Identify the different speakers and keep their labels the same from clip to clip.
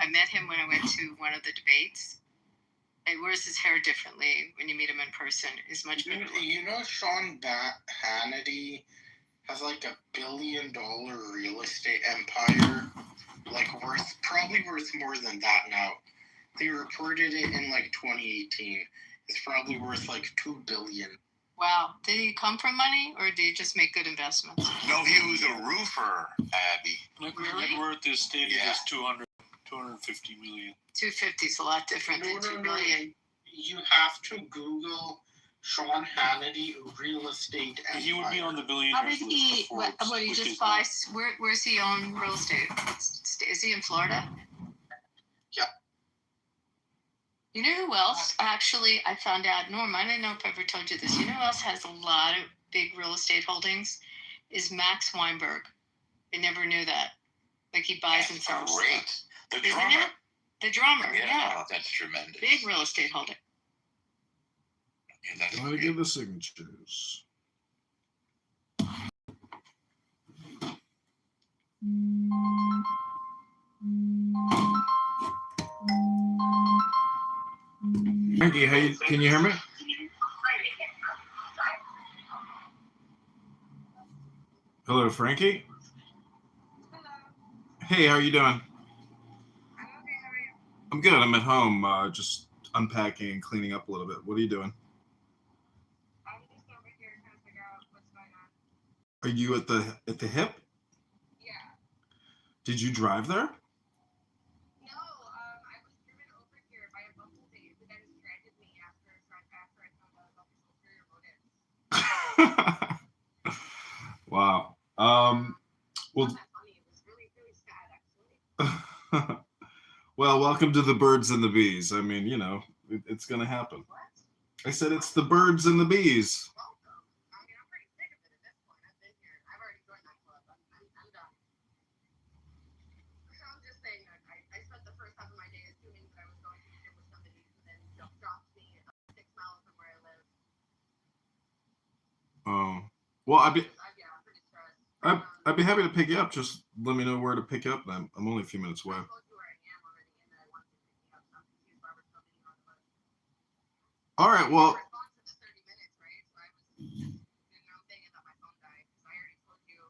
Speaker 1: I met him when I went to one of the debates. He wears his hair differently when you meet him in person. He's much better.
Speaker 2: You know, Sean Hannity has like $1 billion real estate empire, like probably worth more than that now. They reported it in like 2018. It's probably worth like $2 billion.
Speaker 1: Wow. Did he come from money, or did he just make good investments?
Speaker 3: No, he was a roofer, Abby.
Speaker 1: Really?
Speaker 4: Net worth is stated as 250 million.
Speaker 1: 250 is a lot different than $2 billion.
Speaker 2: You have to Google Sean Hannity real estate empire.
Speaker 4: He would be on the billionaires
Speaker 1: How did he? What he just buys? Where's he own real estate? Is he in Florida?
Speaker 2: Yeah.
Speaker 1: You know who else? Actually, I found out. Norm, I don't know if I ever told you this. You know who else has a lot of big real estate holdings? Is Max Weinberg. I never knew that. Like he buys and sells.
Speaker 3: Great. The
Speaker 1: Isn't
Speaker 3: drummer.
Speaker 1: it? The drummer. Yeah.
Speaker 3: Oh, that's tremendous.
Speaker 1: Big real estate holding.
Speaker 3: Yeah,
Speaker 5: I'm going to give the signatures. Frankie, can you hear me? Hello, Frankie.
Speaker 6: Hello.
Speaker 5: Hey, how are you doing?
Speaker 6: I'm okay. How are you?
Speaker 5: I'm good. I'm at home, just unpacking and cleaning up a little bit. What are you doing?
Speaker 6: I'm just over here trying to figure out what's going on.
Speaker 5: Are you at the hip?
Speaker 6: Yeah.
Speaker 5: Did you drive there?
Speaker 6: No, I was driven over here by a bumblebee who then stranded me after I found out about this ulterior motive.
Speaker 5: Wow. Well,
Speaker 6: Not that funny. It was really, really sad, actually.
Speaker 5: well, welcome to the birds and the bees. I mean, you know, it's going to happen.
Speaker 6: What?
Speaker 5: I said it's the birds and the bees.
Speaker 6: Welcome. I mean, I'm pretty sick of it at this point. I've been here. I've already joined that club. I'm done. So I'm just saying that I spent the first half of my day assuming that I was going to the gym with somebody who then dropped me 6 miles from where I live.
Speaker 5: Oh. Well,
Speaker 6: I'm pretty stressed.
Speaker 5: I'd be happy to pick you up. Just let me know where to pick you up. I'm only a few minutes away.
Speaker 6: I told you where I am already and that I wanted to pick me up. So I'm confused why we're still meeting on the bus.
Speaker 5: All right. Well,
Speaker 6: Response to the 30 minutes, right? So I was doing my own thing and then my phone died because I already told you,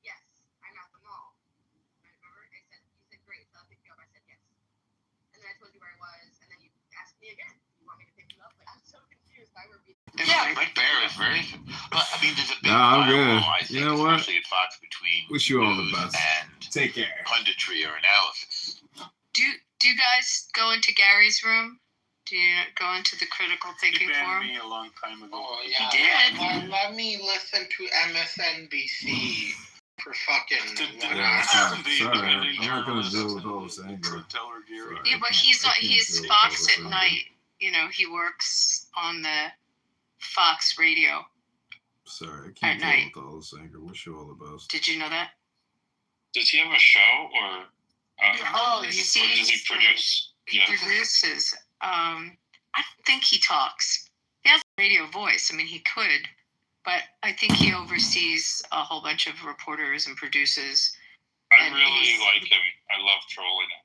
Speaker 6: yes, I'm at the mall. Remember? You said great, so I'll pick you up. I said yes. And then I told you where I was, and then you asked me again. You want me to pick you up? Like, I'm so confused why we're meeting.
Speaker 1: Yeah.
Speaker 3: Rick Bear is very. But I mean, there's a big
Speaker 5: I'm
Speaker 3: firewall,
Speaker 5: good.
Speaker 3: I think,
Speaker 5: You know what?
Speaker 3: especially at Fox between
Speaker 5: wish you all the
Speaker 3: news
Speaker 5: best.
Speaker 3: and
Speaker 5: Take care.
Speaker 3: punditry or analysis.
Speaker 1: Do you guys go into Gary's room? Do you go into the critical
Speaker 4: He
Speaker 1: thinking
Speaker 4: banned
Speaker 1: forum?
Speaker 4: me a long time ago.
Speaker 2: Oh,
Speaker 1: He
Speaker 2: yeah.
Speaker 1: did.
Speaker 2: Let me listen to MSNBC for fucking.
Speaker 5: Yeah, sorry.
Speaker 4: The independent
Speaker 5: I'm not going to
Speaker 4: journalist
Speaker 5: deal with all this
Speaker 4: and
Speaker 5: anger.
Speaker 4: Truth teller Gary.
Speaker 5: Sorry.
Speaker 1: Yeah, but he's
Speaker 5: I can't
Speaker 1: he's
Speaker 5: deal with
Speaker 1: Fox
Speaker 5: all this
Speaker 1: at
Speaker 5: anger.
Speaker 1: night. You know, he works on the Fox radio.
Speaker 5: Sorry, I
Speaker 1: At
Speaker 5: can't
Speaker 1: night.
Speaker 5: deal with all this anger. Wish you all the best.
Speaker 1: Did you know that?
Speaker 7: Does he have a show or
Speaker 1: Oh, you
Speaker 7: or
Speaker 1: see,
Speaker 7: does he produce?
Speaker 1: he
Speaker 7: Yeah.
Speaker 1: produces. I don't think he talks. He has a radio voice. I mean, he could, but I think he oversees a whole bunch of reporters and produces.
Speaker 7: I
Speaker 1: And
Speaker 7: really
Speaker 1: he's-
Speaker 7: like him. I love trolling him.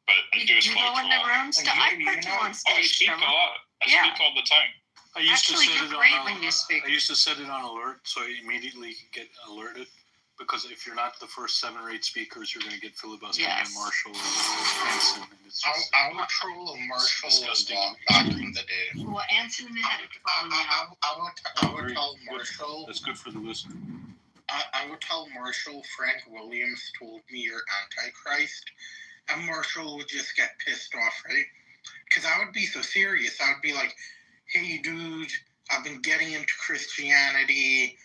Speaker 7: But I do
Speaker 1: You
Speaker 7: smoke
Speaker 1: go in the
Speaker 7: a lot.
Speaker 1: rooms. I've heard you on
Speaker 7: I
Speaker 1: stage,
Speaker 7: speak a
Speaker 1: Trevor.
Speaker 7: lot. I
Speaker 1: Yeah.
Speaker 7: speak all the time.
Speaker 4: I used
Speaker 1: Actually,
Speaker 4: to set
Speaker 1: you're
Speaker 4: it
Speaker 1: great
Speaker 4: on.
Speaker 1: when you speak.
Speaker 4: I used to set it on alert, so I immediately get alerted. Because if you're not the first 7 or 8 speakers, you're going to get filibustered
Speaker 1: Yes.
Speaker 4: by Marshall and Hanson, and it's just
Speaker 2: I would troll a Marshall
Speaker 4: disgusting.
Speaker 2: back in the day.
Speaker 1: Well, Anson had a phone now.
Speaker 2: I would tell Marshall.
Speaker 4: That's good for the listener.
Speaker 2: I would tell Marshall Frank Williams told me you're Antichrist, and Marshall would just get pissed off, right? Because I would be so serious. I would be like, "Hey, dude, I've been getting into Christianity.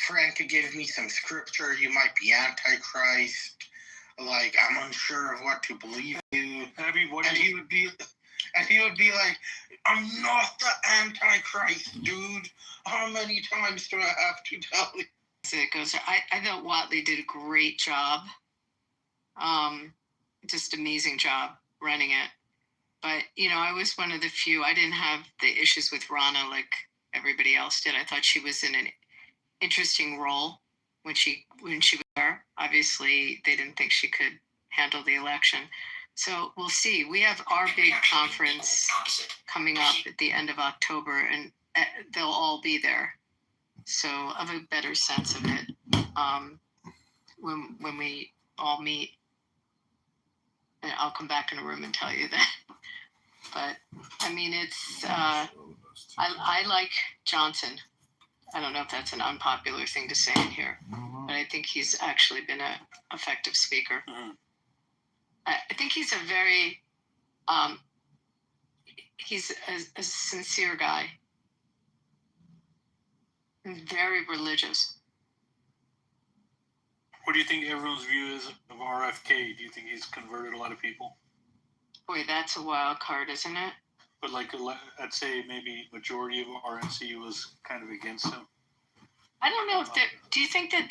Speaker 2: Frank could give me some scripture. You might be Antichrist. Like, I'm unsure of what to believe in."
Speaker 4: Abby, what
Speaker 2: And
Speaker 4: do
Speaker 2: he
Speaker 4: you?
Speaker 2: would be like, "I'm not the Antichrist, dude. How many times do I have to tell you?"
Speaker 1: So it goes. I thought Watley did a great job. Just amazing job running it. But you know, I was one of the few. I didn't have the issues with Rana like everybody else did. I thought she was in an interesting role when she was there. Obviously, they didn't think she could handle the election, So we'll see. We have our big conference coming up at the end of October, and they'll all be there. So I have a better sense of it when we all meet. And I'll come back in a room and tell you that. But I mean, it's I like Johnson. I don't know if that's an unpopular thing to say in here, but I think he's actually been an effective speaker.
Speaker 4: Mhm.
Speaker 1: I think he's a very he's a sincere guy, very religious.
Speaker 4: What do you think everyone's view is of RFK? Do you think he's converted a lot of people?
Speaker 1: Boy, that's a wild card, isn't it?
Speaker 4: But like, I'd say maybe majority of RNC was kind of against him.
Speaker 1: I don't know if they're. Do you think that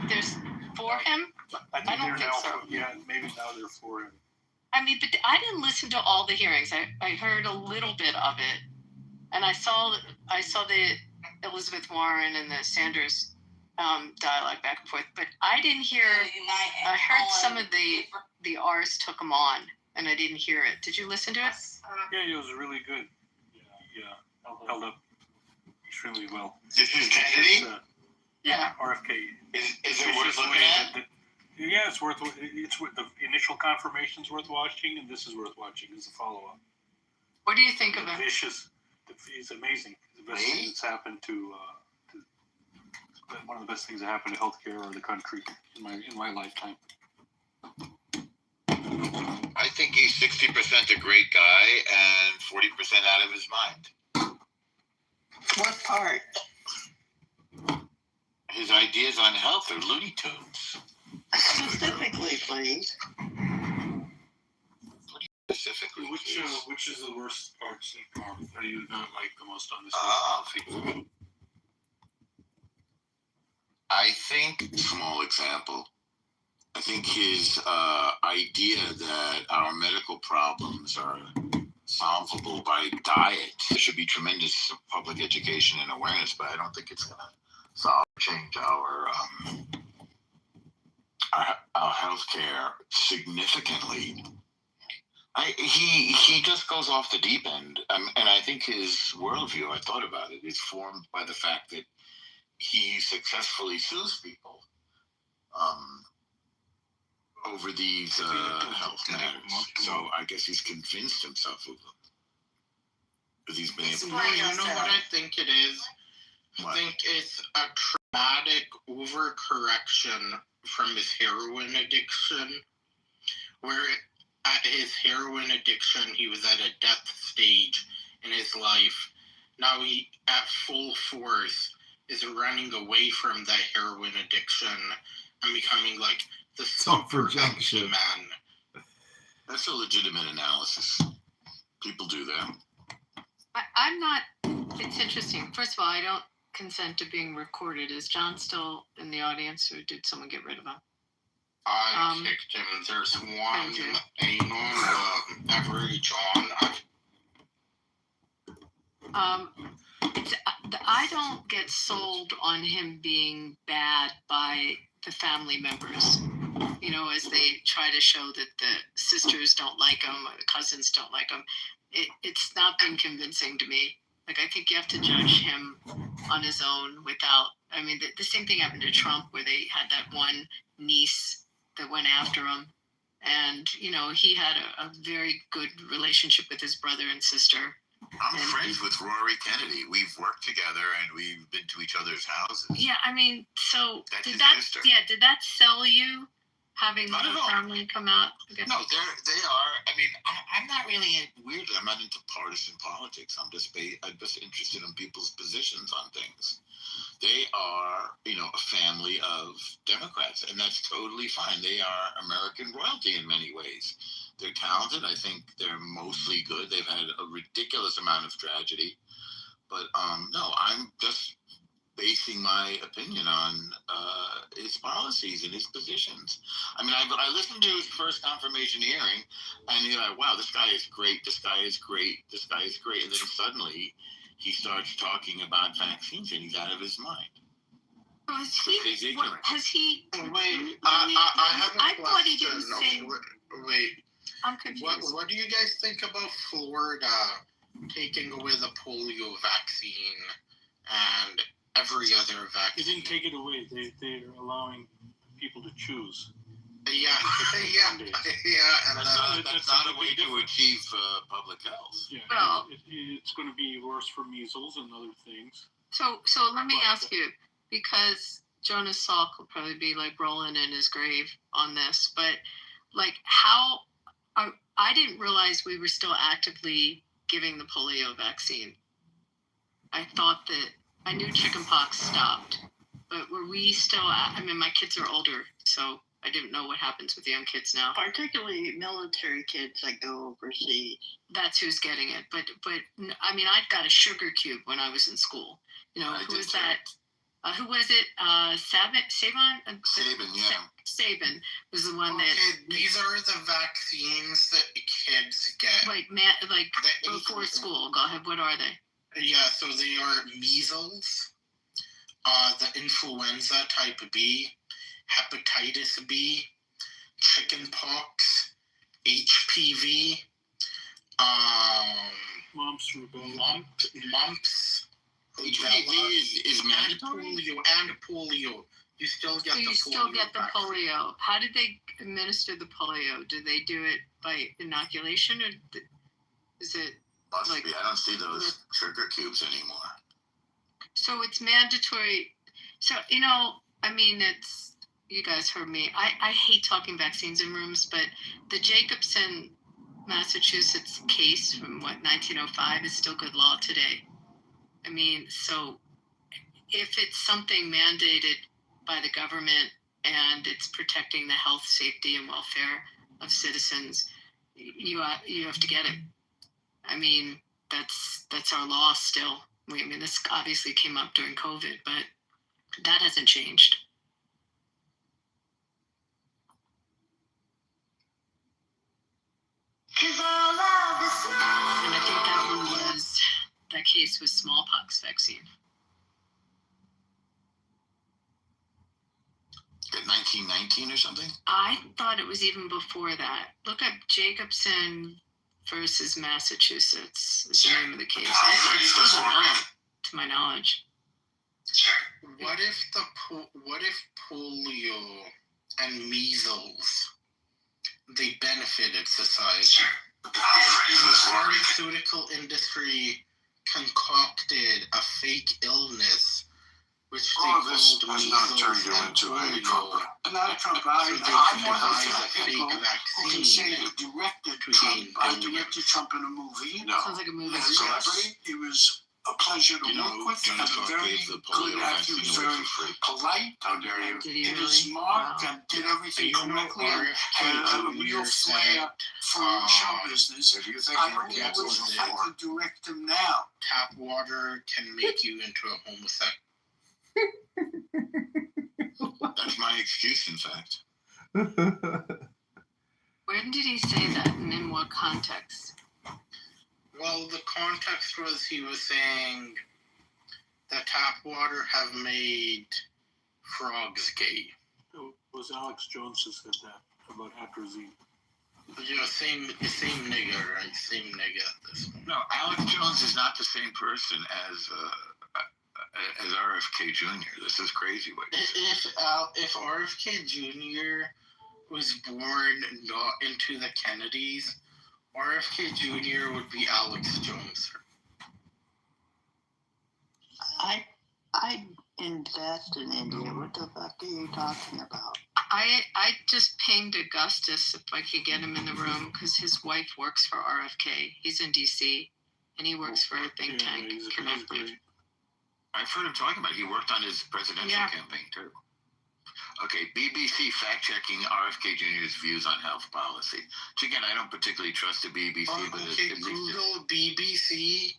Speaker 1: there's for him?
Speaker 4: I think
Speaker 1: I don't
Speaker 4: they're
Speaker 1: think
Speaker 4: now,
Speaker 1: so.
Speaker 4: yeah, maybe now they're for him.
Speaker 1: I mean, but I didn't listen to all the hearings. I heard a little bit of it, and I saw the Elizabeth Warren and the Sanders dialogue back and forth. But I didn't hear. I heard some of the R's took them on, and I didn't hear it. Did you listen to it?
Speaker 4: Yeah, it was really good. Yeah, held up extremely well.
Speaker 3: This is Kennedy.
Speaker 1: Yeah.
Speaker 4: RFK.
Speaker 3: Is
Speaker 4: It's
Speaker 3: it worth
Speaker 4: just the
Speaker 3: looking
Speaker 4: way
Speaker 3: at?
Speaker 4: yeah, it's worth. It's worth the initial confirmation's worth watching, and this is worth watching as a follow-up.
Speaker 1: What do you think of it?
Speaker 4: Vicious. He's amazing. The best thing that's happened to one of the best things that happened to healthcare or the country in my lifetime.
Speaker 3: I think he's 60% a great guy and 40% out of his mind.
Speaker 2: What part?
Speaker 3: His ideas on health are Looney Tunes.
Speaker 2: Specifically, please.
Speaker 3: Specifically,
Speaker 4: Which is the worst parts that you not like the most on this?
Speaker 3: I think, small example, I think his idea that our medical problems are solvable by diet. There should be tremendous public education and awareness, but I don't think it's going to change our healthcare significantly. He just goes off the deep end, and I think his worldview, I thought about it, is formed by the fact that he successfully sues people over these health matters. So I guess he's convinced himself of them. Because he's been able
Speaker 2: No, you know what I think it is?
Speaker 3: What?
Speaker 2: I think it's a traumatic overcorrection from his heroin addiction, where at his heroin addiction, he was at a death stage in his life. Now he, at full force, is running away from that heroin addiction and becoming like the super
Speaker 5: projection.
Speaker 2: man.
Speaker 3: That's a legitimate analysis. People do that.
Speaker 1: I'm not. It's interesting. First of all, I don't consent to being recorded. Is John still in the audience, or did someone get rid of him?
Speaker 2: I kicked him. There's one every John.
Speaker 1: I don't get sold on him being bad by the family members. You know, as they try to show that the sisters don't like him or the cousins don't like him. It's not been convincing to me. Like, I think you have to judge him on his own without. I mean, the same thing happened to Trump, where they had that one niece that went after him. And, you know, he had a very good relationship with his brother and sister.
Speaker 3: I'm friends with Rory Kennedy. We've worked together and we've been to each other's houses.
Speaker 1: Yeah, I mean, so
Speaker 3: That's
Speaker 1: did
Speaker 3: his
Speaker 1: that?
Speaker 3: sister.
Speaker 1: Yeah, did that sell you? Having
Speaker 3: Not
Speaker 1: the
Speaker 3: at all.
Speaker 1: family come out? Okay.
Speaker 3: No, they are. I mean, I'm not really weird. I'm not into partisan politics. I'm just interested in people's positions on things. They are, you know, a family of Democrats, and that's totally fine. They are American royalty in many ways. They're talented. I think they're mostly good. They've had a ridiculous amount of tragedy, but no, I'm just basing my opinion on his policies and his positions. I mean, I listened to his first confirmation hearing, and you're like, wow, this guy is great, this guy is great, this guy is great. And then suddenly he starts talking about vaccines, and he's out of his mind.
Speaker 1: Has
Speaker 3: He's
Speaker 1: he?
Speaker 3: ignorant.
Speaker 1: Has he?
Speaker 2: Wait, I have a
Speaker 1: I
Speaker 2: question.
Speaker 1: thought he didn't say.
Speaker 2: Wait,
Speaker 1: I'm confused.
Speaker 2: What do you guys think about Florida taking away the polio vaccine and every other
Speaker 4: They
Speaker 2: vaccine?
Speaker 4: didn't take it away. They're allowing people to choose.
Speaker 2: Yeah, and
Speaker 3: That's not a way to achieve public health.
Speaker 4: Yeah,
Speaker 1: Well-
Speaker 4: it's going to be worse for measles and other things.
Speaker 1: So let me ask you, because Jonas Salk will probably be like rolling in his grave on this, but like I didn't realize we were still actively giving the polio vaccine. I thought that I knew chickenpox stopped, but were we still? I mean, my kids are older, so I didn't know what happens with young kids now.
Speaker 8: Particularly military kids that go overseas.
Speaker 1: That's who's getting it. But I mean, I got a sugar cube when I was in school. You know,
Speaker 3: I
Speaker 1: who
Speaker 3: did
Speaker 1: was
Speaker 3: too.
Speaker 1: that? Who was it? Sabin?
Speaker 3: Saban, yeah.
Speaker 1: Saban was the one
Speaker 2: Okay,
Speaker 1: that
Speaker 2: these are the vaccines that kids get.
Speaker 1: like
Speaker 2: The-
Speaker 1: before school. Go ahead. What are they?
Speaker 2: Yeah, so they are measles, the influenza type B, hepatitis B, chickenpox, HPV,
Speaker 4: Mumps, rubella.
Speaker 2: mumps,
Speaker 3: HPV is mandatory?
Speaker 2: and polio. You still get
Speaker 1: So
Speaker 2: the
Speaker 1: you
Speaker 2: polio
Speaker 1: still get the
Speaker 2: vaccine.
Speaker 1: polio. How did they administer the polio? Do they do it by inoculation, or is it?
Speaker 3: Must
Speaker 1: Like-
Speaker 3: be. I don't see those sugar cubes anymore.
Speaker 1: So it's mandatory. So, you know, I mean, it's, you guys heard me. I hate talking vaccines in rooms, but the Jacobson, Massachusetts case from 1905 is still good law today. I mean, so if it's something mandated by the government and it's protecting the health, safety, and welfare of citizens, you have to get it. I mean, that's our law still. I mean, this obviously came up during COVID, but that hasn't changed. And I think that case was smallpox vaccine.
Speaker 3: At 1919 or something?
Speaker 1: I thought it was even before that. Look up Jacobson versus Massachusetts is the name of the case. It's still going on, to my knowledge.
Speaker 2: What if polio and measles they benefited society? The pharmaceutical industry concocted a fake illness which they
Speaker 9: All of this
Speaker 2: called
Speaker 9: has not turned
Speaker 2: measles
Speaker 9: you
Speaker 2: and
Speaker 9: into a
Speaker 2: polio.
Speaker 9: Trump. Not a Trump.
Speaker 2: So
Speaker 9: I'm
Speaker 2: they
Speaker 9: one of
Speaker 2: devised
Speaker 9: the
Speaker 2: a fake
Speaker 9: people who can say
Speaker 2: vaccine.
Speaker 9: they directed
Speaker 2: to
Speaker 9: Trump.
Speaker 2: gain
Speaker 9: I
Speaker 2: billions.
Speaker 9: directed Trump in a movie.
Speaker 3: No.
Speaker 1: Sounds like a movie.
Speaker 9: Yes,
Speaker 3: Celebrity?
Speaker 9: It was a pleasure to
Speaker 3: You know,
Speaker 9: work with.
Speaker 3: Jonas
Speaker 9: I'm
Speaker 3: Salk
Speaker 9: very
Speaker 3: gave the
Speaker 9: good
Speaker 3: polio
Speaker 9: actor.
Speaker 3: vaccine
Speaker 9: He was
Speaker 3: away
Speaker 9: very
Speaker 3: for free.
Speaker 9: polite.
Speaker 3: How dare you?
Speaker 1: Did he
Speaker 9: He
Speaker 1: really?
Speaker 9: was smart
Speaker 1: Wow.
Speaker 9: and did everything
Speaker 2: You know,
Speaker 9: correctly. And
Speaker 2: RFK
Speaker 9: had a
Speaker 2: Jr.
Speaker 9: real
Speaker 2: said,
Speaker 9: flair for show business.
Speaker 3: If you think
Speaker 9: I
Speaker 3: we're
Speaker 9: only
Speaker 3: canceled
Speaker 9: wish
Speaker 3: before,
Speaker 9: I could direct him now.
Speaker 2: tap water can make you into a homosexual.
Speaker 3: that's my excuse, in fact.
Speaker 1: When did he say that, and in what context?
Speaker 2: Well, the context was he was saying that tap water have made frogs gay.
Speaker 4: It was Alex Jones who said that about atrazine.
Speaker 2: Yeah, same nigga, right? Same nigga at this point.
Speaker 3: No, Alex Jones is not the same person as RFK Jr. This is crazy. What you're saying.
Speaker 2: If RFK Jr. was born not into the Kennedys, RFK Jr. would be Alex Jones.
Speaker 8: I invest in India. What the fuck are you talking about?
Speaker 1: I just pinged Augustus if I could get him in the room because his wife works for RFK. He's in DC and he works for a think tank
Speaker 4: he's
Speaker 1: connected.
Speaker 4: great.
Speaker 3: I've heard him talking about it. He worked on his presidential
Speaker 1: Yeah.
Speaker 3: campaign, too. Okay, BBC fact-checking RFK Jr.'s views on health policy. Which, again, I don't particularly trust the BBC, but
Speaker 2: Okay,
Speaker 3: at least
Speaker 2: Google BBC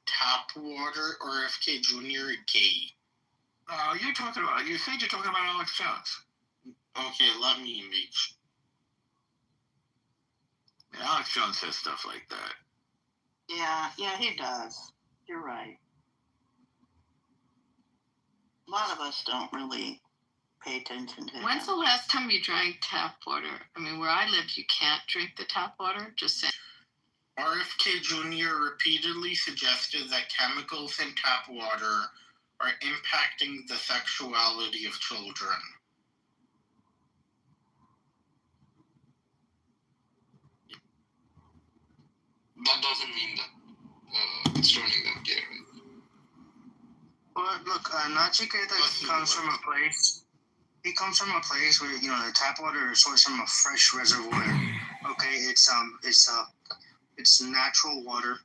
Speaker 2: tap water RFK Jr. gay.
Speaker 3: you said you're talking about Alex Jones.
Speaker 2: Okay, let me make sure.
Speaker 3: Alex Jones says stuff like that.
Speaker 8: Yeah, he does. You're right. A lot of us don't really pay attention to
Speaker 1: When's
Speaker 8: them.
Speaker 1: the last time you drank tap water? I mean, where I live, you can't drink the tap water. Just saying.
Speaker 2: RFK Jr. repeatedly suggested that chemicals in tap water are impacting the sexuality of children.
Speaker 7: That doesn't mean that it's turning them gay, right?
Speaker 10: Well, look, Nachiketa comes from a place. He comes from a place where the tap water is sourced from a fresh reservoir. Okay, it's natural water,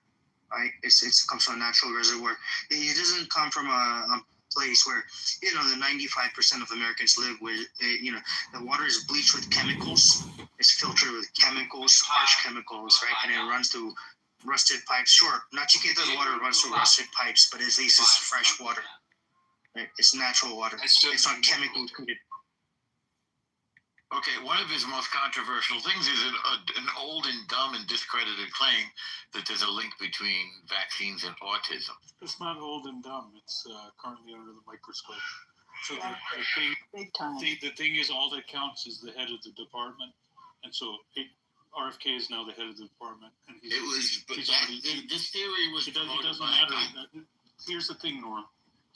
Speaker 10: right? It comes from a natural reservoir. It doesn't come from a place where the 95% of Americans live with. The water is bleached with chemicals. It's filtered with chemicals, harsh chemicals, right? And it runs through rusted pipes. Sure, Nachiketa's water runs through rusted pipes, but at least it's fresh water. Right? It's natural water. It's not chemical treated.
Speaker 3: Okay, one of his most controversial things is an old and dumb and discredited claim that there's a link between vaccines and autism.
Speaker 4: It's not old and dumb. It's currently under the microscope. So
Speaker 8: Big time.
Speaker 4: the thing is, all that counts is the head of the department, and so RFK is now the head of the department, and
Speaker 3: It was, but
Speaker 4: he's
Speaker 3: that,
Speaker 4: already.
Speaker 3: this theory was
Speaker 4: It
Speaker 3: promoted
Speaker 4: doesn't
Speaker 3: by
Speaker 4: matter. Here's the thing, Norm.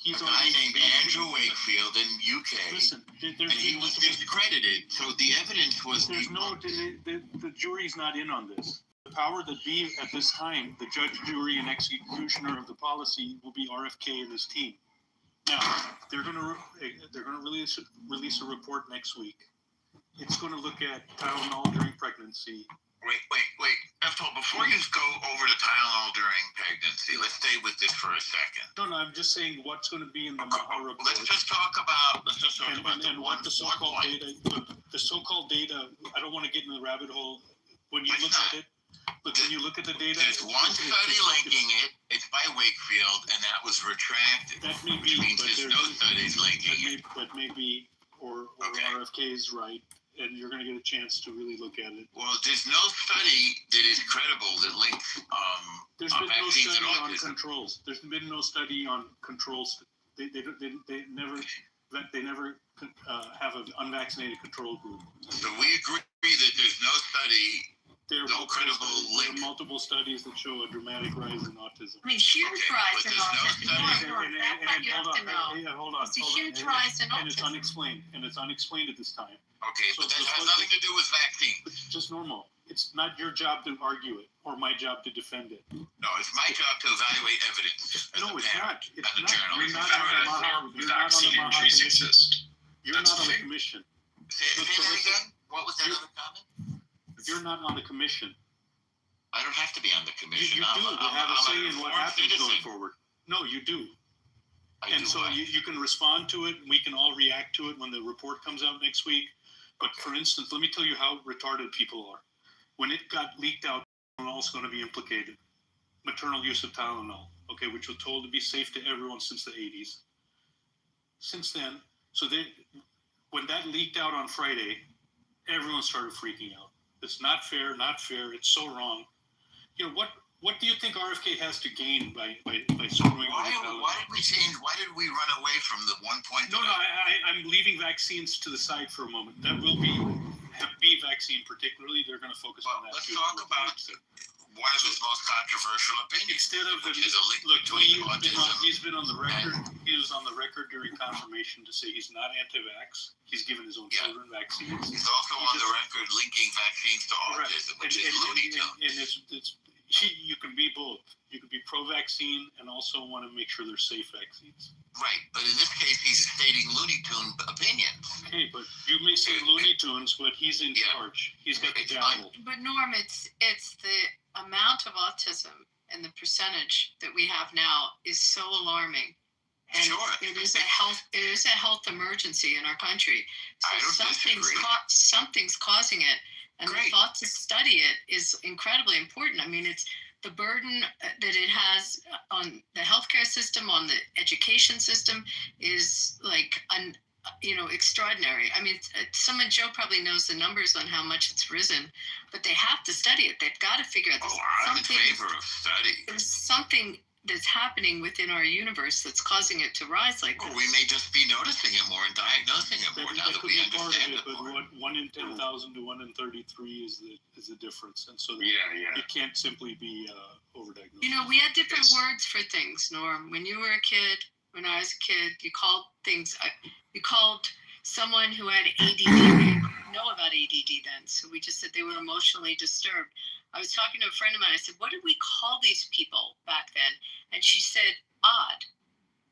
Speaker 3: a guy named Andrew Wakefield in UK,
Speaker 4: Listen,
Speaker 3: and he was discredited. So the evidence was
Speaker 4: There's no, the jury's not in on this. The power that be at this time, the judge, jury, and executioner of the policy will be RFK and his team. Now, they're going to release a report next week. It's going to look at Tylenol during pregnancy.
Speaker 3: Wait. F-12, before you go over to Tylenol during pregnancy, let's stay with this for a second.
Speaker 4: No, I'm just saying what's going to be in the Maha report.
Speaker 3: Let's just talk about
Speaker 4: and what the so-called data. The so-called data. I don't want to get in the rabbit hole. When you look at it, when you look at the data,
Speaker 3: there's one study linking it. It's by Wakefield, and that was retracted.
Speaker 4: That may
Speaker 3: which
Speaker 4: be,
Speaker 3: means
Speaker 4: but
Speaker 3: there's no studies linking it.
Speaker 4: That may be, or
Speaker 3: Okay.
Speaker 4: RFK is right, and you're going to get a chance to really look at it.
Speaker 3: Well, there's no study that is credible that links
Speaker 4: There's been no
Speaker 3: vaccines
Speaker 4: study
Speaker 3: and
Speaker 4: on
Speaker 3: autism.
Speaker 4: controls. There's been no study on controls. They never have an unvaccinated control group.
Speaker 3: So we agree that there's no study.
Speaker 4: There
Speaker 3: No credible link.
Speaker 4: are multiple studies that show a dramatic rise in autism.
Speaker 1: I mean, huge
Speaker 3: Okay,
Speaker 1: rise
Speaker 3: but
Speaker 1: in
Speaker 3: there's no
Speaker 1: autism.
Speaker 3: studies.
Speaker 1: Norm, that's what you have to know.
Speaker 4: Hold on.
Speaker 1: It's a huge rise in
Speaker 4: And it's
Speaker 1: autism.
Speaker 4: unexplained at this time.
Speaker 3: Okay,
Speaker 4: So
Speaker 3: but that
Speaker 4: the
Speaker 3: has
Speaker 4: first-
Speaker 3: nothing to do with vaccines.
Speaker 4: It's just normal. It's not your job to argue it or my job to defend it.
Speaker 3: No, it's my job to evaluate evidence. as
Speaker 4: No,
Speaker 3: a
Speaker 4: it's
Speaker 3: parent.
Speaker 4: not. It's
Speaker 3: as a
Speaker 4: not.
Speaker 3: journalist.
Speaker 4: You're not
Speaker 7: Remember
Speaker 4: on the
Speaker 7: that
Speaker 4: Maha. You're not on
Speaker 7: vaccine
Speaker 4: the Maha
Speaker 7: injuries
Speaker 4: commission.
Speaker 7: exist.
Speaker 4: You're
Speaker 7: That's
Speaker 4: not
Speaker 7: the
Speaker 4: on the
Speaker 7: thing.
Speaker 4: commission.
Speaker 3: Say that again? What was that
Speaker 4: You're-
Speaker 3: other comment?
Speaker 4: You're not on the commission.
Speaker 3: I don't have to be on the
Speaker 4: You
Speaker 3: commission.
Speaker 4: do. You have a say in what happens going
Speaker 3: citizen.
Speaker 4: forward. No, you do.
Speaker 3: I
Speaker 4: And
Speaker 3: do
Speaker 4: so
Speaker 3: what?
Speaker 4: you can respond to it, and we can all react to it when the report comes out next week. But for instance, let me tell you how retarded people are. When it got leaked out, Tylenol is going to be implicated. Maternal use of Tylenol, okay, which was told to be safe to everyone since the 80s. Since then, when that leaked out on Friday, everyone started freaking out. It's not fair, it's so wrong. What do you think RFK has to gain by screwing
Speaker 3: Why
Speaker 4: with Tylenol?
Speaker 3: did we change? Why did we run away from the 1 point?
Speaker 4: No, I'm leaving vaccines to the side for a moment. That will be Hep B vaccine particularly. They're going to focus on that
Speaker 3: Let's
Speaker 4: too.
Speaker 3: talk about one of his most controversial opinions,
Speaker 4: Instead of
Speaker 3: which is a link
Speaker 4: look,
Speaker 3: between autism.
Speaker 4: he's been on the record. He was on the record during confirmation to say he's not anti-vax. He's given his own children vaccines.
Speaker 3: He's also on the record linking vaccines to
Speaker 4: Correct.
Speaker 3: autism, which is Looney Tunes.
Speaker 4: And you can be both. You can be pro-vaccine and also want to make sure they're safe vaccines.
Speaker 3: Right, but in this case, he's stating Looney Tune opinions.
Speaker 4: Okay, but you may say Looney Tunes, but he's in charge. He's got the gavel.
Speaker 1: But Norm, it's the amount of autism and the percentage that we have now is so alarming. And
Speaker 3: Sure.
Speaker 1: it is a health emergency in our country. So
Speaker 3: I don't disagree.
Speaker 1: something's causing it, and
Speaker 3: Great.
Speaker 1: the thought to study it is incredibly important. I mean, it's the burden that it has on the healthcare system, on the education system, is like extraordinary. I mean, Joe probably knows the numbers on how much it's risen, but they have to study it. They've got to figure out.
Speaker 3: I'm in favor of study.
Speaker 1: There's something that's happening within our universe that's causing it to rise like
Speaker 3: Or
Speaker 1: this.
Speaker 3: we may just be noticing it more and diagnosing it more now that
Speaker 4: could
Speaker 3: we
Speaker 4: be part of
Speaker 3: understand
Speaker 4: it,
Speaker 3: it
Speaker 4: but
Speaker 3: more.
Speaker 4: one in 10,000 to 1 in 33 is the difference, and so
Speaker 7: Yeah.
Speaker 4: it can't simply be overdiagnosed.
Speaker 1: You know, we had different words for things, Norm. When you were a kid, when I was a kid, you called things, you called someone who had ADD. We didn't know about ADD then, so we just said they were emotionally disturbed. I was talking to a friend of mine. I said, "What did we call these people back then?" And she said, "Odd."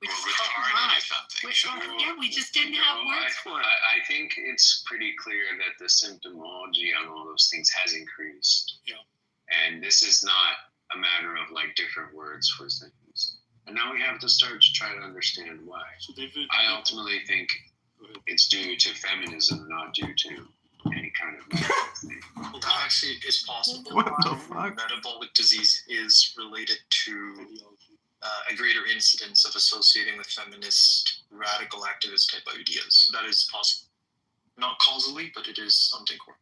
Speaker 1: We
Speaker 3: Or
Speaker 1: just called them
Speaker 3: retarded or
Speaker 1: odd.
Speaker 3: something.
Speaker 1: Yeah, we just didn't have words for it.
Speaker 7: I think it's pretty clear that the symptomology on all those things has increased.
Speaker 4: Yeah.
Speaker 7: And this is not a matter of like different words for things. And now we have to start to try to understand why.
Speaker 4: So they've been,
Speaker 7: I ultimately think it's due to feminism, not due to any kind of medical thing.
Speaker 11: Well, that actually is possible.
Speaker 5: What the fuck?
Speaker 11: Metabolic disease is related to a greater incidence of associating with feminist, radical activist type ideas. That is possible. Not causally, but it is something core.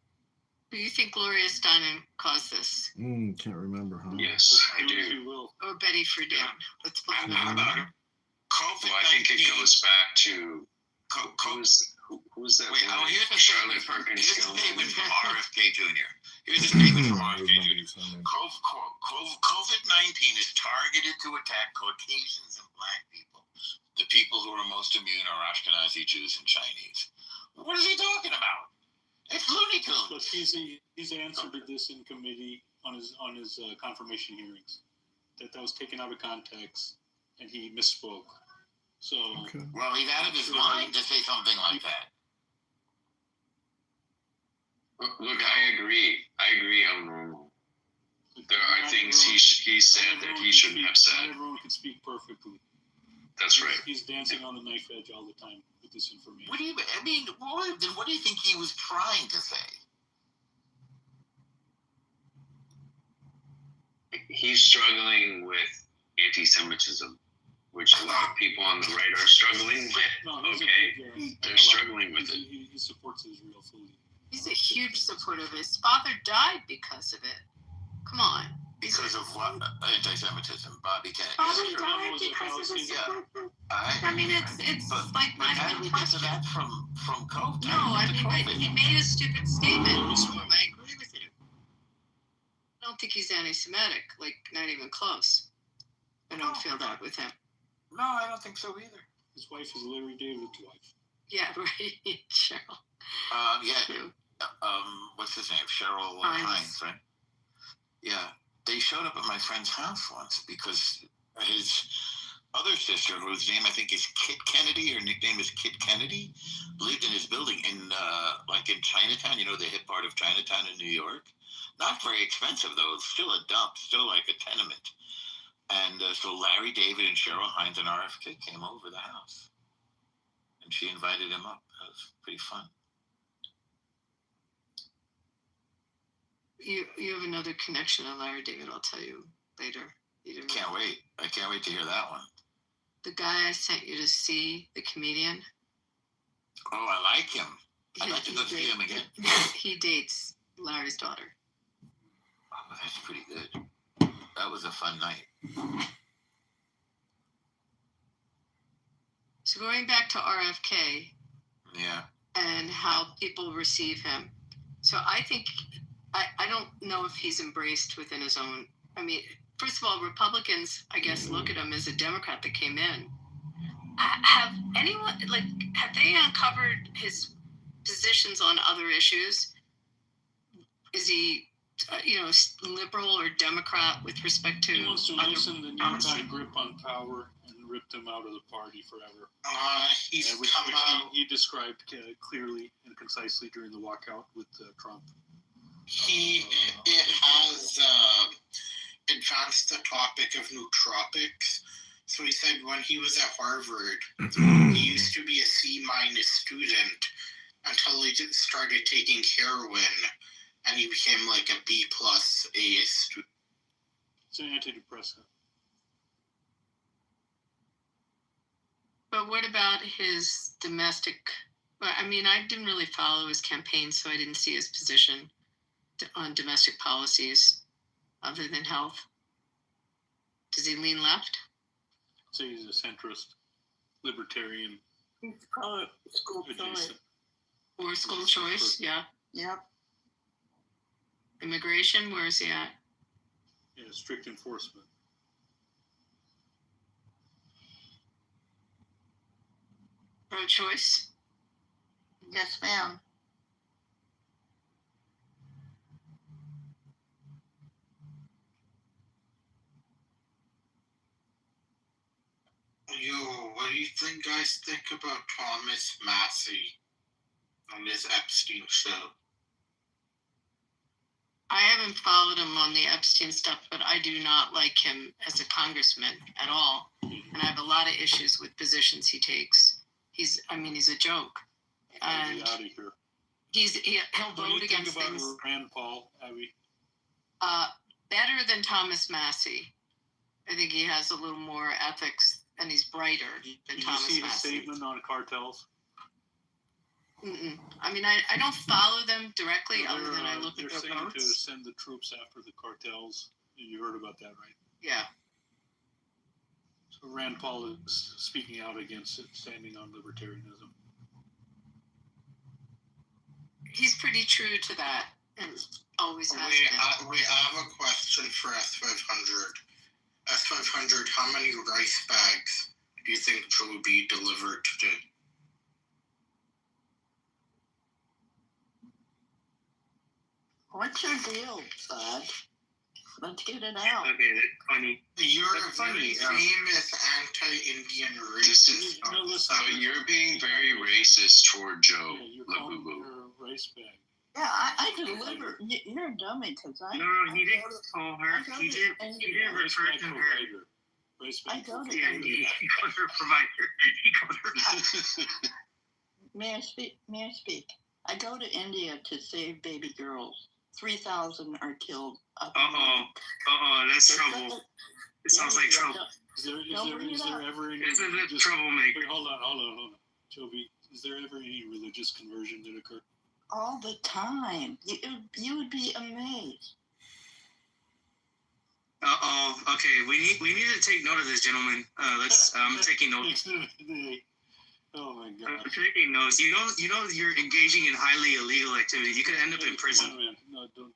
Speaker 1: Do you think Gloria Steinem caused this?
Speaker 5: Can't remember, huh?
Speaker 7: Yes, I do.
Speaker 4: You will.
Speaker 1: Or Betty Friedan? Let's put them
Speaker 3: How about it? COVID-19.
Speaker 7: Well, I think it goes back to who's that?
Speaker 3: Wait,
Speaker 7: woman?
Speaker 3: here's a
Speaker 7: Charlotte
Speaker 3: statement.
Speaker 7: Perkins
Speaker 3: Here's a
Speaker 7: Gilman.
Speaker 3: statement from RFK Jr. Here's a statement from
Speaker 5: I
Speaker 3: RFK
Speaker 5: remember
Speaker 3: Jr.
Speaker 5: you saying that.
Speaker 3: COVID-19 is targeted to attack Caucasians and Black people. The people who are most immune are Ashkenazi Jews and Chinese. What is he talking about? It's Looney
Speaker 4: But
Speaker 3: Tunes.
Speaker 4: he's answered to this in committee on his confirmation hearings. That was taken out of context, and he misspoke. So
Speaker 5: Okay.
Speaker 3: Well, he's out of his mind to say something like that.
Speaker 7: Look, I agree on normal. There are things he said that he shouldn't have
Speaker 4: Not
Speaker 7: said.
Speaker 4: everyone can speak perfectly.
Speaker 7: That's right.
Speaker 4: He's dancing on the knife edge all the time with this information.
Speaker 3: What do you? I mean, what do you think he was trying to say?
Speaker 7: He's struggling with anti-Semitism, which a lot of people on the right are struggling with.
Speaker 4: No, he's
Speaker 7: Okay,
Speaker 4: a big,
Speaker 7: they're struggling with it.
Speaker 4: He supports Israel fully.
Speaker 1: He's a huge supporter of it. His father died because of it. Come on.
Speaker 3: Because of what? Anti-Semitism, Bobby Kennedy.
Speaker 1: Father
Speaker 4: Sure.
Speaker 1: died
Speaker 4: Was a
Speaker 1: because of his
Speaker 3: Yeah.
Speaker 1: support.
Speaker 3: I
Speaker 1: I mean, it's
Speaker 3: But
Speaker 1: like
Speaker 3: how
Speaker 1: not
Speaker 3: did
Speaker 1: even
Speaker 3: we
Speaker 1: a
Speaker 3: get to
Speaker 1: question.
Speaker 3: that from COVID?
Speaker 1: No, I mean, but he made a stupid statement. I agree with you. I don't think he's anti-Semitic. Like, not even close. I don't feel that with him.
Speaker 3: No, I don't think so either.
Speaker 4: His wife is Larry David's wife.
Speaker 1: Yeah, right, Cheryl.
Speaker 3: Yeah.
Speaker 1: True.
Speaker 3: What's his name? Cheryl Hines, right? Yeah. They showed up at my friend's house once because his other sister, whose name I think is Kit Kennedy, her nickname is Kit Kennedy, lived in his building in like in Chinatown, you know, the hip part of Chinatown in New York. Not very expensive though, still a dump, still like a tenement. And so Larry David and Cheryl Hines and RFK came over the house. And she invited him up. That was pretty fun.
Speaker 1: You have another connection on Larry David. I'll tell you later. You didn't
Speaker 3: Can't wait. I can't wait to hear that one.
Speaker 1: The guy I sent you to see, the comedian.
Speaker 3: Oh, I like him. I'd like to go see him again.
Speaker 1: He dates Larry's daughter.
Speaker 3: Oh, that's pretty good. That was a fun night.
Speaker 1: So going back to RFK
Speaker 3: Yeah.
Speaker 1: and how people receive him. So I think, I don't know if he's embraced within his own. I mean, first of all, Republicans, I guess, look at him as a Democrat that came in. Have they uncovered his positions on other issues? Is he, liberal or Democrat with respect to
Speaker 4: He wants to
Speaker 1: other
Speaker 4: loosen the
Speaker 1: policy?
Speaker 4: Newtown grip on power and rip them out of the party forever.
Speaker 2: He's
Speaker 4: Which
Speaker 2: come out.
Speaker 4: he described clearly and concisely during the walkout with Trump.
Speaker 2: It has advanced the topic of nootropics. So he said when he was at Harvard, he used to be a C- student until he just started taking heroin, and he became like a B+ A student.
Speaker 4: It's an antidepressant.
Speaker 1: But what about his domestic? Well, I mean, I didn't really follow his campaign, so I didn't see his position on domestic policies other than health. Does he lean left?
Speaker 4: Say he's a centrist, libertarian,
Speaker 8: He's called school choice.
Speaker 4: adjacent.
Speaker 1: Or school choice? Yeah.
Speaker 8: Yep.
Speaker 1: Immigration? Where is he at?
Speaker 4: Yeah, strict enforcement.
Speaker 1: Pro-choice?
Speaker 8: Yes, ma'am.
Speaker 2: Yo, what do you guys think about Thomas Massey on this Epstein show?
Speaker 1: I haven't followed him on the Epstein stuff, but I do not like him as a congressman at all. And I have a lot of issues with positions he takes. He's a joke.
Speaker 4: I'll be
Speaker 1: And
Speaker 4: out of here.
Speaker 1: he'll
Speaker 4: What do you
Speaker 1: vote
Speaker 4: think
Speaker 1: against
Speaker 4: about
Speaker 1: things
Speaker 4: Rand Paul, Abby?
Speaker 1: better than Thomas Massey. I think he has a little more ethics and he's brighter than
Speaker 4: Did you
Speaker 1: Thomas
Speaker 4: see his
Speaker 1: Massey.
Speaker 4: statement on cartels?
Speaker 1: Mm-mm. I mean, I don't follow them directly other than I look
Speaker 4: they're
Speaker 1: at their
Speaker 4: saying to
Speaker 1: votes.
Speaker 4: send the troops after the cartels. You heard about that, right?
Speaker 1: Yeah.
Speaker 4: So Rand Paul is speaking out against it, standing on libertarianism.
Speaker 1: He's pretty true to that and always has been.
Speaker 2: I have a question for S500. S500, how many rice bags do you think Joe B delivered today?
Speaker 8: What's your deal, bud? Let's get it out.
Speaker 7: Okay, that's funny.
Speaker 2: You're
Speaker 7: That's
Speaker 2: a very
Speaker 7: funny,
Speaker 2: famous anti-Indian
Speaker 7: This
Speaker 2: racist.
Speaker 7: is,
Speaker 4: No, listen.
Speaker 7: you're being very racist toward Joe
Speaker 4: Yeah, you're calling
Speaker 7: Labubu.
Speaker 4: her a rice bag.
Speaker 8: Yeah, I deliver. You're a dummy because I.
Speaker 11: No, he
Speaker 8: I
Speaker 11: didn't
Speaker 8: go to-
Speaker 11: call her.
Speaker 8: I go
Speaker 11: He
Speaker 8: to
Speaker 11: didn't.
Speaker 8: India.
Speaker 11: He didn't
Speaker 4: Rice
Speaker 11: refer
Speaker 4: bag
Speaker 11: to her.
Speaker 4: provider. Rice
Speaker 8: I
Speaker 4: bag
Speaker 8: go to
Speaker 4: provider.
Speaker 11: Yeah,
Speaker 8: India.
Speaker 11: he called her provider. He called her.
Speaker 8: May I speak? May I speak? I go to India to save baby girls. 3,000 are killed.
Speaker 11: That's trouble. It sounds like trouble.
Speaker 4: Is there
Speaker 8: bring it up.
Speaker 4: ever any
Speaker 11: This is a
Speaker 4: religious-
Speaker 11: troublemaker.
Speaker 4: Wait, hold on. Joby, is there ever any religious conversion that occurred?
Speaker 8: All the time. You would be amazed.
Speaker 11: Okay, we need to take note of this, gentlemen. I'm taking notes.
Speaker 4: Oh my
Speaker 11: I'm
Speaker 4: god.
Speaker 11: taking notes. You know, you're engaging in highly illegal activity. You could end up in prison.
Speaker 4: No, don't.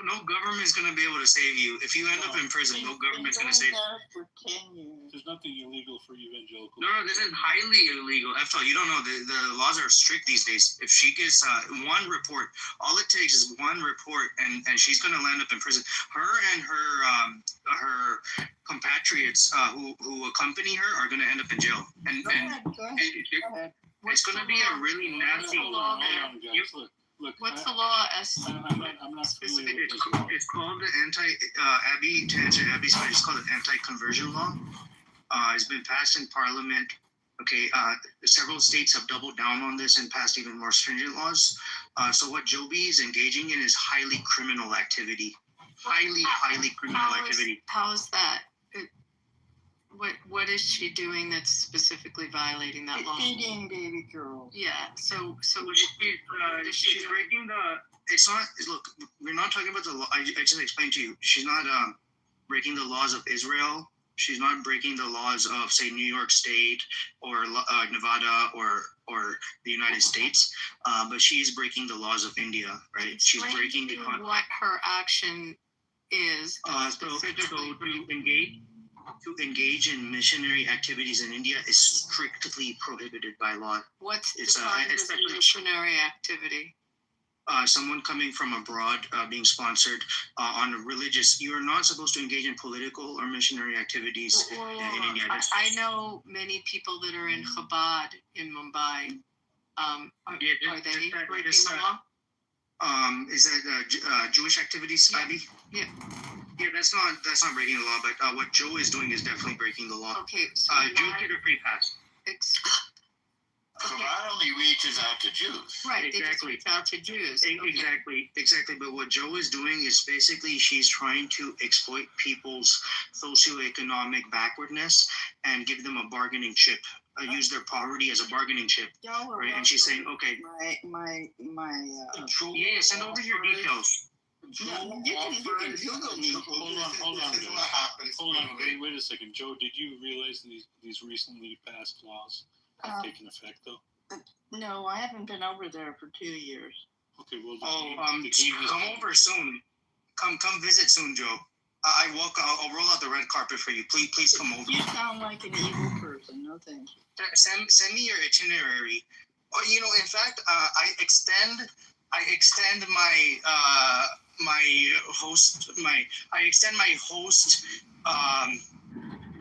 Speaker 11: No government's gonna be able to save you. If you end up in prison, no government's gonna save you.
Speaker 8: For 10 years.
Speaker 4: There's nothing illegal for evangelicals.
Speaker 11: No, this is highly illegal. After all, you don't know the laws are strict these days. If she gets one report, all it takes is one report, and she's gonna land up in prison. Her and her compatriots who accompany her are gonna end up in jail, and
Speaker 8: Go ahead. Go ahead.
Speaker 11: it's gonna be a really nasty.
Speaker 4: Hold on, guys. Look.
Speaker 1: What's the law?
Speaker 4: I'm not familiar with this law.
Speaker 11: It's called the Abby, to answer Abby's question, it's called the anti-conversion law. It's been passed in Parliament. Okay, several states have doubled down on this and passed even more stringent laws. So what Joby is engaging in is highly criminal activity. Highly criminal activity.
Speaker 1: How is that? What is she doing that's specifically violating that law?
Speaker 8: Feeding baby girls.
Speaker 1: Yeah. So
Speaker 11: She's breaking the. It's not. Look, we're not talking about the law. I just explained to you. She's not breaking the laws of Israel. She's not breaking the laws of, say, New York State or Nevada or the United States. But she's breaking the laws of India, right? She's
Speaker 1: explain
Speaker 11: breaking
Speaker 1: to
Speaker 11: the.
Speaker 1: me what her action is.
Speaker 11: To engage in missionary activities in India is strictly prohibited by law.
Speaker 1: What's
Speaker 11: It's,
Speaker 1: defined as
Speaker 11: especially-
Speaker 1: a missionary activity?
Speaker 11: Someone coming from abroad being sponsored on a religious. You are not supposed to engage in political or missionary activities in India.
Speaker 1: I know many people that are in Chabad in Mumbai. Are they breaking the law?
Speaker 11: Is that Jewish activities, Abby?
Speaker 1: Yeah.
Speaker 11: Yeah, that's not breaking the law. But what Joe is doing is definitely breaking the law.
Speaker 1: Okay. So
Speaker 11: Jews get a free pass.
Speaker 3: Chabad only reaches out to Jews.
Speaker 1: Right, they just
Speaker 11: Exactly.
Speaker 1: reach out to Jews. Okay.
Speaker 11: Exactly. But what Joe is doing is basically she's trying to exploit people's socioeconomic backwardness and give them a bargaining chip. Use their poverty as a bargaining chip,
Speaker 8: Y'all are
Speaker 11: right? And she's saying, okay,
Speaker 8: my
Speaker 11: yeah, send over your details.
Speaker 8: No, you can Google me.
Speaker 4: Hold on,
Speaker 2: This is
Speaker 4: Joe.
Speaker 2: what happens.
Speaker 4: Hold on,
Speaker 2: when we-
Speaker 4: wait a second. Joe, did you realize these recently passed laws have
Speaker 8: Uh,
Speaker 4: taken effect, though?
Speaker 8: No, I haven't been over there for 2 years.
Speaker 4: Okay, well,
Speaker 10: Oh,
Speaker 4: the game has
Speaker 10: come over soon. Come visit soon, Joe. I'll roll out the red carpet for you. Please come over.
Speaker 8: You sound like an evil person. No thank you.
Speaker 10: Send me your itinerary. Oh, in fact, I extend my host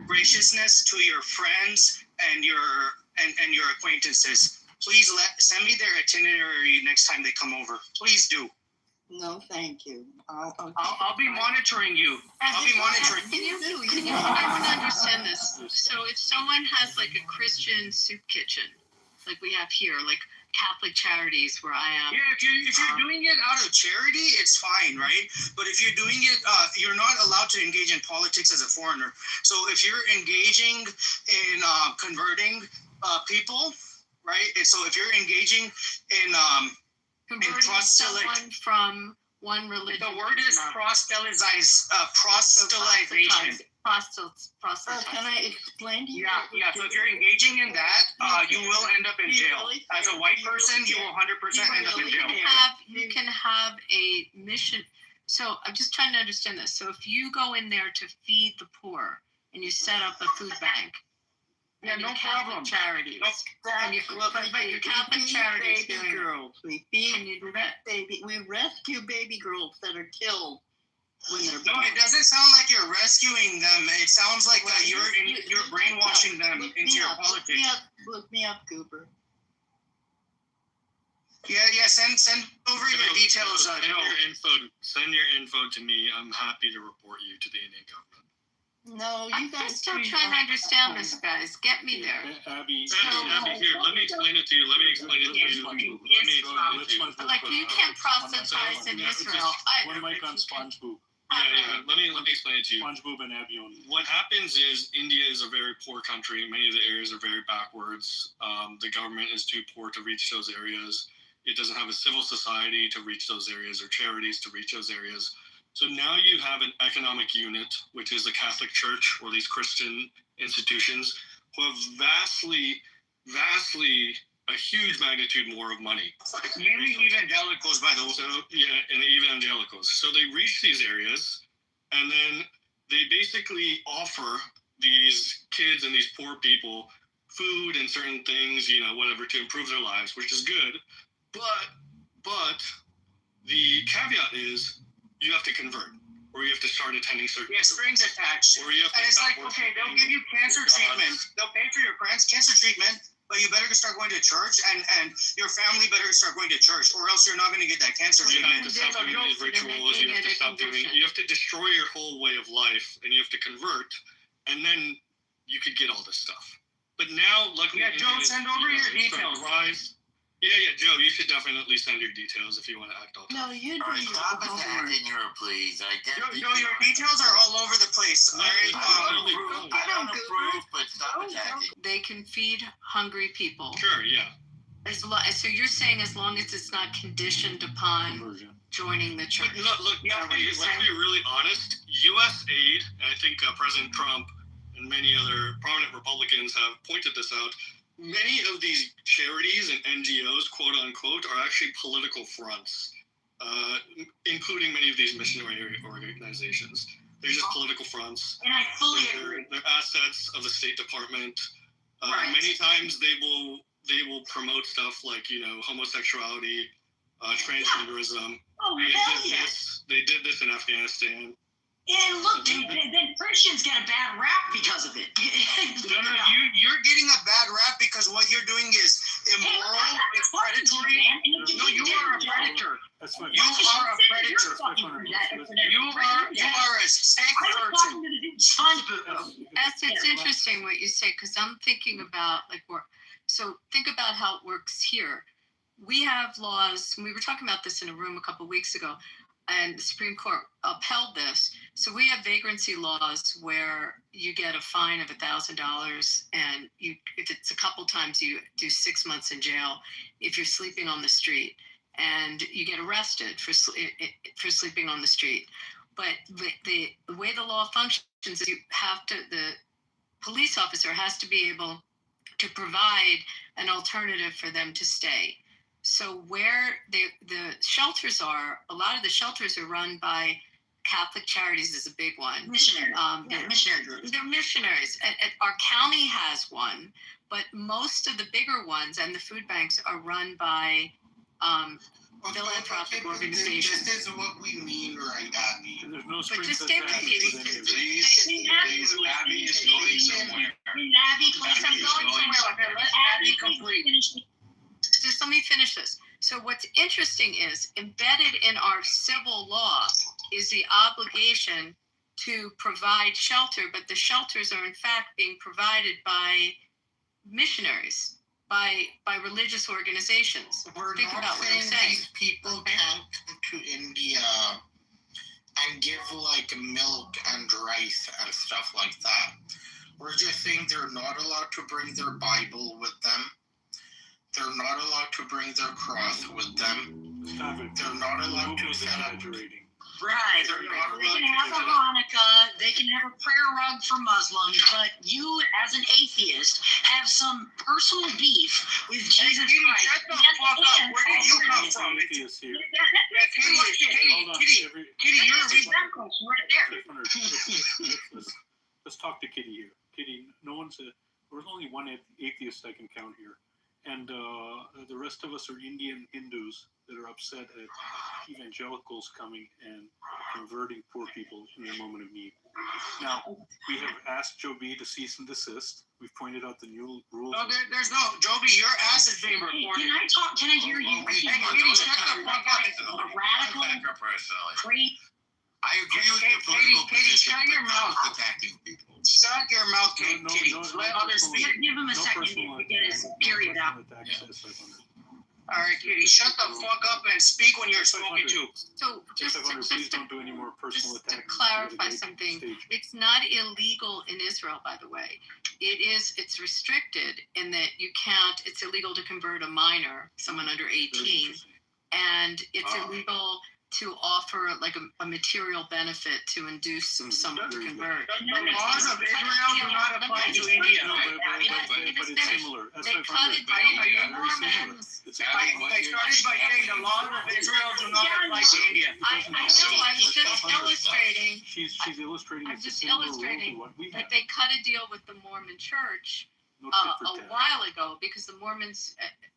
Speaker 10: graciousness to your friends and your acquaintances. Please send me their itinerary next time they come over. Please do.
Speaker 8: No, thank you.
Speaker 10: I'll be monitoring you. I'll be monitoring.
Speaker 1: Can you I want to understand this. So if someone has like a Christian soup kitchen, like we have here, like Catholic Charities where I am.
Speaker 10: Yeah, if you're doing it out of charity, it's fine, right? But if you're doing it, you're not allowed to engage in politics as a foreigner. So if you're engaging in converting people, right? And so if you're engaging in
Speaker 1: Converting
Speaker 10: proselyte-
Speaker 1: someone from one religion.
Speaker 10: the word is
Speaker 1: to another.
Speaker 10: proselytization.
Speaker 8: Can I explain to you?
Speaker 10: Yeah. So if you're engaging in that, you will end up in jail. As a white person, you will 100% end up in jail.
Speaker 1: You can have a mission. So I'm just trying to understand this. So if you go in there to feed the poor and you set up a food bank,
Speaker 10: Yeah,
Speaker 1: and
Speaker 10: no
Speaker 1: your Catholic
Speaker 10: problem.
Speaker 1: Charities, and you, but your Catholic Charities
Speaker 8: baby
Speaker 1: doing it.
Speaker 8: girls. We
Speaker 1: Can
Speaker 8: feed
Speaker 1: you do that?
Speaker 8: baby. We rescue baby girls that are killed when they're
Speaker 10: No, it doesn't sound like you're rescuing them. It sounds like you're brainwashing them into your politics.
Speaker 8: Look me up, Cooper.
Speaker 10: Yeah. Send over your details.
Speaker 12: Send your info to me. I'm happy to report you to the Indian government.
Speaker 8: No, you
Speaker 1: I'm
Speaker 8: guys.
Speaker 1: just still trying to understand this, guys. Get me there.
Speaker 4: Abby,
Speaker 12: Abby, here, let me explain it to you. Let me explain it to you. Let me explain it to you.
Speaker 1: Like you can't proselytize in Israel either.
Speaker 4: One mic on SpongeBob.
Speaker 12: Yeah. Let me explain it to you.
Speaker 4: SpongeBob and Abby only.
Speaker 12: What happens is India is a very poor country. Many of the areas are very backwards. The government is too poor to reach those areas. It doesn't have a civil society to reach those areas or charities to reach those areas. So now you have an economic unit, which is the Catholic Church or these Christian institutions, who have vastly, a huge magnitude more of money.
Speaker 10: Mainly evangelicals, by the way.
Speaker 12: So and the evangelicals. So they reach these areas, and then they basically offer these kids and these poor people food and certain things, whatever, to improve their lives, which is good. But the caveat is you have to convert, or you have to start attending certain.
Speaker 10: Yeah, strings attached.
Speaker 12: Or you have to
Speaker 10: And it's
Speaker 12: stop
Speaker 10: like, okay, they'll
Speaker 12: worshiping
Speaker 10: give you cancer
Speaker 12: gods.
Speaker 10: treatment. They'll pay for your cancer treatment, but you better start going to church, and your family better start going to church, or else you're not going to get that cancer
Speaker 12: You have
Speaker 10: treatment.
Speaker 12: to stop doing these rituals. You have to stop doing. You have to destroy your whole way of life, and you have to convert, and then you could get all this stuff. But now, luckily,
Speaker 10: Yeah, Joe, send over your details.
Speaker 12: Rise. Yeah, Joe, you should definitely send your details if you want to act all.
Speaker 8: No, you do.
Speaker 3: All right, stop attacking her, please. I get
Speaker 10: Joe, your details are all over the place. All right.
Speaker 3: I don't approve, but stop attacking.
Speaker 1: They can feed hungry people.
Speaker 12: Sure, yeah.
Speaker 1: So you're saying as long as it's not conditioned upon
Speaker 4: Conversion.
Speaker 1: joining the church.
Speaker 12: Look,
Speaker 1: Yeah, what you're
Speaker 12: let's
Speaker 1: saying.
Speaker 12: be really honest. U.S. aid, and I think President Trump and many other prominent Republicans have pointed this out. Many of these charities and NGOs, quote unquote, are actually political fronts, including many of these missionary organizations. They're just political fronts.
Speaker 10: And I fully agree.
Speaker 12: They're assets of the State Department.
Speaker 10: Right.
Speaker 12: Many times they will promote stuff like homosexuality, transgenderism.
Speaker 13: Oh, hell yeah.
Speaker 12: They did this in Afghanistan.
Speaker 13: And look, then Christians get a bad rap because of it.
Speaker 10: No, you're getting a bad rap because what you're doing is immoral, it's predatory. No, you are a predator.
Speaker 4: That's fine.
Speaker 10: You are a predator. You are a sex person.
Speaker 1: It's interesting what you say because I'm thinking about so think about how it works here. We have laws. We were talking about this in a room a couple of weeks ago, and the Supreme Court upheld this. So we have vagrancy laws where you get a fine of $1,000, and if it's a couple times, you do 6 months in jail if you're sleeping on the street. and you get arrested for sleeping on the street. But the way the law functions is you have to, the police officer has to be able to provide an alternative for them to stay. So where the shelters are, a lot of the shelters are run by Catholic Charities is a big one.
Speaker 13: Missionary. Missionary groups.
Speaker 1: They're missionaries. Our county has one, but most of the bigger ones and the food banks are run by philanthropic organizations.
Speaker 2: This is what we mean, right, Abby?
Speaker 4: And there's no
Speaker 1: But
Speaker 4: strings
Speaker 1: just stay
Speaker 4: attached
Speaker 1: repeating.
Speaker 4: with any of it.
Speaker 7: Abby is going somewhere.
Speaker 13: Abby, please, I'm
Speaker 7: Abby is
Speaker 13: going
Speaker 7: going
Speaker 13: somewhere with her. Let Abby complete.
Speaker 1: Just let me finish this. So what's interesting is embedded in our civil law is the obligation to provide shelter, but the shelters are in fact being provided by missionaries, by religious organizations.
Speaker 2: We're
Speaker 1: Think
Speaker 2: not
Speaker 1: about what I'm
Speaker 2: saying
Speaker 1: saying.
Speaker 2: these people can't come to India and give like milk and rice and stuff like that. We're just saying they're not allowed to bring their Bible with them. They're not allowed to bring their cross with them.
Speaker 4: Stop it.
Speaker 2: They're not allowed to
Speaker 4: Google's
Speaker 2: set up.
Speaker 4: exaggerating.
Speaker 13: Right.
Speaker 2: They're not
Speaker 13: They can
Speaker 2: allowed
Speaker 13: have
Speaker 2: to
Speaker 13: a
Speaker 2: do that.
Speaker 13: Hanukkah, they can have a prayer rug for Muslims, but you, as an atheist, have some personal beef with Jesus
Speaker 10: Kitty,
Speaker 13: Christ.
Speaker 10: shut the fuck up. Where did you come from?
Speaker 4: Atheists here.
Speaker 10: Kitty, you're a
Speaker 4: Let's talk to Kitty here. Kitty, there's only one atheist I can count here. And the rest of us are Indian Hindus that are upset at evangelicals coming and converting poor people in their moment of need. Now, we have asked Joe B to cease and desist. We've pointed out the new rules.
Speaker 10: No, there's no, Joby, your ass is being
Speaker 13: Hey,
Speaker 10: recorded.
Speaker 13: can I talk? Can I hear you?
Speaker 10: Hey, Kitty, shut the fuck up.
Speaker 13: A radical, great.
Speaker 3: I agree with your
Speaker 10: Katie,
Speaker 3: political
Speaker 10: Katie,
Speaker 3: position,
Speaker 10: shut your
Speaker 3: but not
Speaker 10: mouth.
Speaker 3: attacking people.
Speaker 10: Shut your mouth, Kitty. Let others speak.
Speaker 13: Give him a second to get his period out.
Speaker 10: All right, Kitty, shut the fuck up and speak when you're spoken to.
Speaker 1: So just
Speaker 4: Please don't do any more personal
Speaker 1: just to
Speaker 4: attacks.
Speaker 1: clarify something, it's not illegal in Israel, by the way. It's restricted in that you can't, it's illegal to convert a minor, someone under 18, and it's illegal to offer like a material benefit to induce someone to convert.
Speaker 10: The laws of Israel do not apply to India.
Speaker 4: But it's similar.
Speaker 1: They cut it
Speaker 4: Very
Speaker 1: down.
Speaker 4: similar. It's
Speaker 10: They started by saying the laws of Israel do not apply to India.
Speaker 1: I know, I was just illustrating.
Speaker 4: She's illustrating.
Speaker 1: I'm
Speaker 4: it's the
Speaker 1: just
Speaker 4: similar rules
Speaker 1: illustrating
Speaker 4: of what we
Speaker 1: that
Speaker 4: have.
Speaker 1: they cut a deal with the Mormon Church
Speaker 4: No tit for
Speaker 1: a
Speaker 4: tat.
Speaker 1: while ago because the Mormons,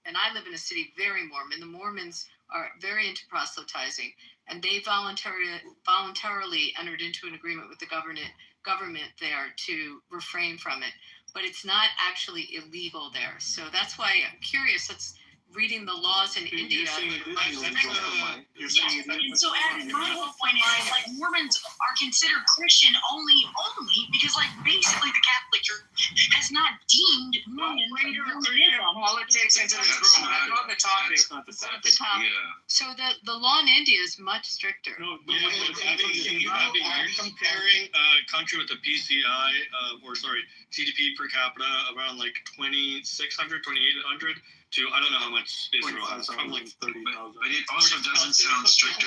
Speaker 1: and I live in a city very Mormon, the Mormons are very into proselytizing, and they voluntarily entered into an agreement with the government there to refrain from it. But it's not actually illegal there. So that's why I'm curious. That's reading the laws in India.
Speaker 4: You're saying it is illegal, Mike. You're
Speaker 13: Yes,
Speaker 4: saying it
Speaker 13: and
Speaker 4: is.
Speaker 13: so my whole point is like Mormons are considered Christian only because like basically the Catholic Church has not deemed Mormon
Speaker 10: Politics into this room. That's not the topic.
Speaker 4: That's not the
Speaker 1: At the
Speaker 4: topic.
Speaker 1: top. So the law in India is much stricter.
Speaker 4: No,
Speaker 12: Yeah, you're comparing a country with a PCI, GDP per capita around like 2,600, 2,800 to I don't know how much Israel has. Probably
Speaker 4: 30,000.
Speaker 7: But it also doesn't sound stricter.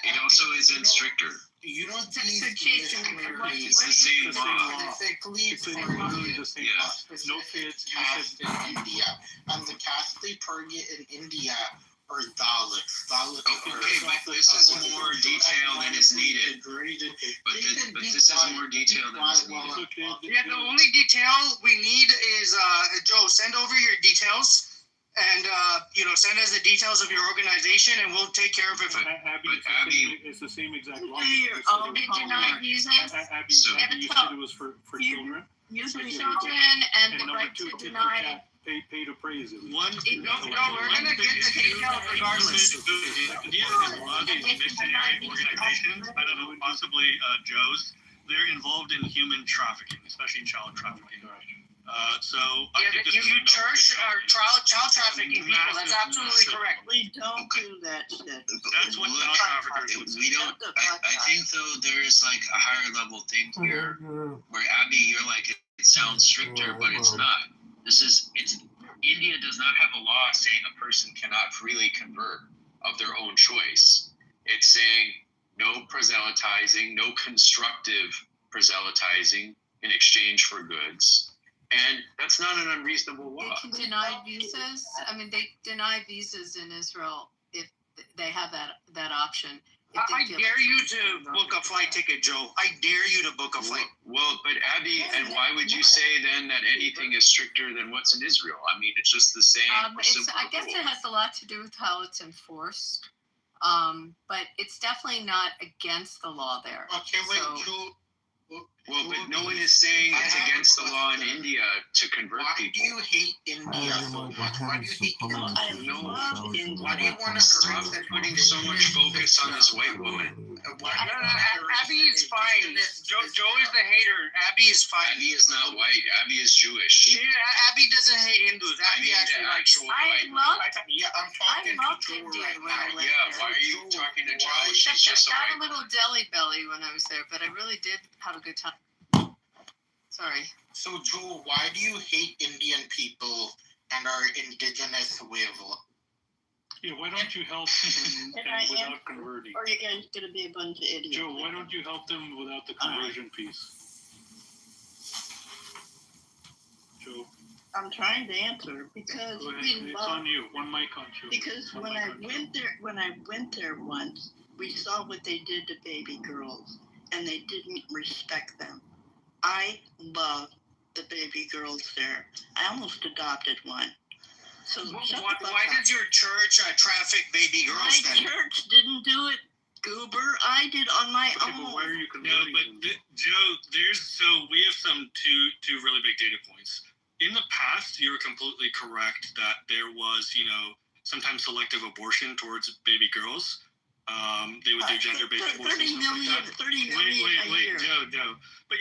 Speaker 7: It also isn't stricter.
Speaker 2: You don't
Speaker 1: So
Speaker 2: need
Speaker 1: Jason,
Speaker 2: missionaries
Speaker 7: It's the same law.
Speaker 2: specifically
Speaker 4: It's
Speaker 2: for
Speaker 4: literally the same
Speaker 7: Yeah.
Speaker 4: law. No kids.
Speaker 2: caste in India. And the caste they target in India are Dalits.
Speaker 7: Okay, but this is more detail than is needed. But this is more detail than is needed.
Speaker 10: Yeah, the only detail we need is Joe, send over your details. And send us the details of your organization, and we'll take care of it.
Speaker 4: It's the same exact law.
Speaker 1: They denied using
Speaker 4: Abby,
Speaker 7: So-
Speaker 4: you said it was for children.
Speaker 1: children and the
Speaker 4: number
Speaker 1: right
Speaker 4: two,
Speaker 1: to
Speaker 4: tit for
Speaker 1: deny
Speaker 4: tat, pay to praise it.
Speaker 12: one.
Speaker 10: We're gonna get the details regardless.
Speaker 12: India and a lot of these missionary organizations, I don't know, possibly Joe's, they're involved in human trafficking, especially child trafficking. So I think this
Speaker 10: You church or child trafficking people. That's absolutely correct.
Speaker 8: We don't do that shit.
Speaker 12: That's what child traffickers would say.
Speaker 7: We don't. I think though there's like a higher level thing here where Abby, you're like it sounds stricter, but it's not. It's India does not have a law saying a person cannot freely convert of their own choice. It's saying no proselytizing, no constructive proselytizing in exchange for goods. And that's not an unreasonable law.
Speaker 1: They can deny visas. I mean, they deny visas in Israel if they have that option.
Speaker 10: I dare you to book a flight ticket, Joe. I dare you to book a flight.
Speaker 7: Well, but Abby, and why would you say then that anything is stricter than what's in Israel? I mean, it's just the same.
Speaker 1: I guess it has a lot to do with how it's enforced. But it's definitely not against the law there.
Speaker 2: Okay, wait,
Speaker 1: So-
Speaker 7: Well, but no one is saying it's against the law in India to convert
Speaker 2: why
Speaker 7: people.
Speaker 2: do you hate India so much? Why do you hate India?
Speaker 7: Why do you want to stop putting so much focus on this white woman?
Speaker 10: Abby is fine. Joe is the hater. Abby is fine.
Speaker 7: Abby is not white. Abby is Jewish.
Speaker 10: Abby doesn't hate Hindus. Abby actually likes.
Speaker 2: Yeah, I'm talking to Joe
Speaker 1: India
Speaker 2: right
Speaker 1: when I
Speaker 2: now.
Speaker 1: went
Speaker 7: Yeah,
Speaker 1: there.
Speaker 7: why are you talking to Joe?
Speaker 1: I
Speaker 7: She's just a
Speaker 1: got
Speaker 7: white
Speaker 1: a little deli belly when I was there, but I really did have a good time. Sorry.
Speaker 2: So, Joe, why do you hate Indian people and our indigenous way of life?
Speaker 4: Yeah, why don't you help them without converting?
Speaker 8: Or you guys gonna be a bunch of idiots?
Speaker 4: Joe, why don't you help them without the conversion piece? Joe,
Speaker 8: I'm trying to answer because
Speaker 4: go ahead.
Speaker 8: we
Speaker 4: It's
Speaker 8: love.
Speaker 4: on you. One mic on you.
Speaker 8: Because
Speaker 4: One
Speaker 8: when
Speaker 4: mic
Speaker 8: I
Speaker 4: on you.
Speaker 8: went there once, we saw what they did to baby girls, and they didn't respect them. I love the baby girls there. I almost adopted one. So
Speaker 10: Why does your church traffic baby girls?
Speaker 8: My
Speaker 10: then?
Speaker 8: church didn't do it, Goober. I did on my
Speaker 4: Okay,
Speaker 8: own.
Speaker 4: but why are you
Speaker 12: No,
Speaker 4: converting
Speaker 12: but
Speaker 4: them?
Speaker 12: Joe, we have two really big data points. In the past, you were completely correct that there was, sometimes selective abortion towards baby girls. They would do gender-based abortion.
Speaker 8: 30 million, 30 million a year.
Speaker 12: Joe. But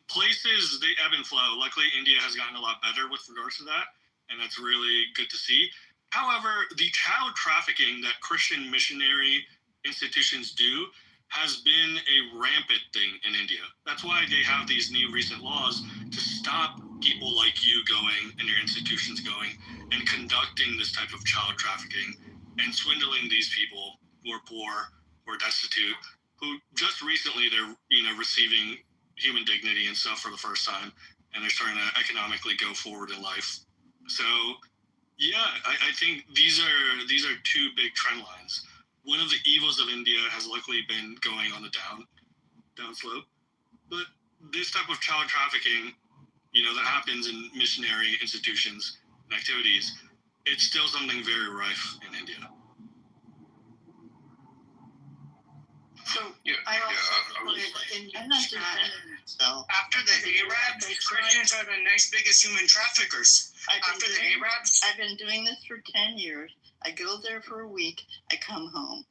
Speaker 12: places, they ebb and flow. Luckily, India has gotten a lot better with regards to that, and that's really good to see. However, the child trafficking that Christian missionary institutions do has been a rampant thing in India. That's why they have these new recent laws to stop people like you going and your institutions going and conducting this type of child trafficking and swindling these people who are poor or destitute, who just recently they're receiving human dignity and stuff for the first time, and they're starting to economically go forward in life. So yeah, I think these are two big trend lines. One of the evils of India has luckily been going on the down slope, but this type of child trafficking, that happens in missionary institutions and activities, it's still something very rife in India.
Speaker 8: So
Speaker 7: Yeah,
Speaker 8: I also
Speaker 7: yeah,
Speaker 8: put it in
Speaker 10: I'm
Speaker 8: your
Speaker 10: not
Speaker 8: chat.
Speaker 10: defending
Speaker 8: So
Speaker 10: After the Arabs, Christians are the next biggest human traffickers. After the Arabs,
Speaker 8: I've been doing this for 10 years. I go there for a week. I come home.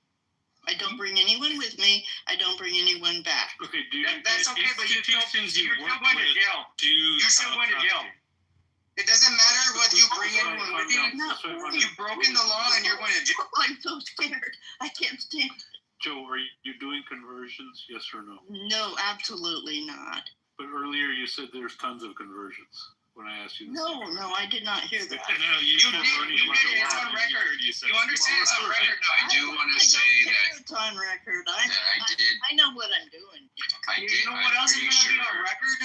Speaker 8: I don't bring anyone with me. I don't bring anyone back.
Speaker 12: Okay,
Speaker 10: that's okay, but you're still
Speaker 12: institutions you
Speaker 10: going
Speaker 12: work
Speaker 10: to
Speaker 12: with
Speaker 10: jail.
Speaker 12: do
Speaker 10: You're still
Speaker 12: child
Speaker 10: going to jail.
Speaker 12: trafficking.
Speaker 10: It doesn't matter whether you bring anyone with you.
Speaker 8: Not really.
Speaker 10: You've broken the law and you're going to jail.
Speaker 8: I'm so scared. I can't stand it.
Speaker 4: Joe, are you doing conversions? Yes or no?
Speaker 8: No, absolutely not.
Speaker 4: But earlier you said there's tons of conversions when I asked you this.
Speaker 8: No, I did not hear that.
Speaker 12: No, you
Speaker 10: You did. It's on record. You understand it's on record now.
Speaker 7: I do want to say that
Speaker 8: It's on record.
Speaker 7: I did.
Speaker 8: I know what I'm doing.
Speaker 10: You know what else is going to be on record?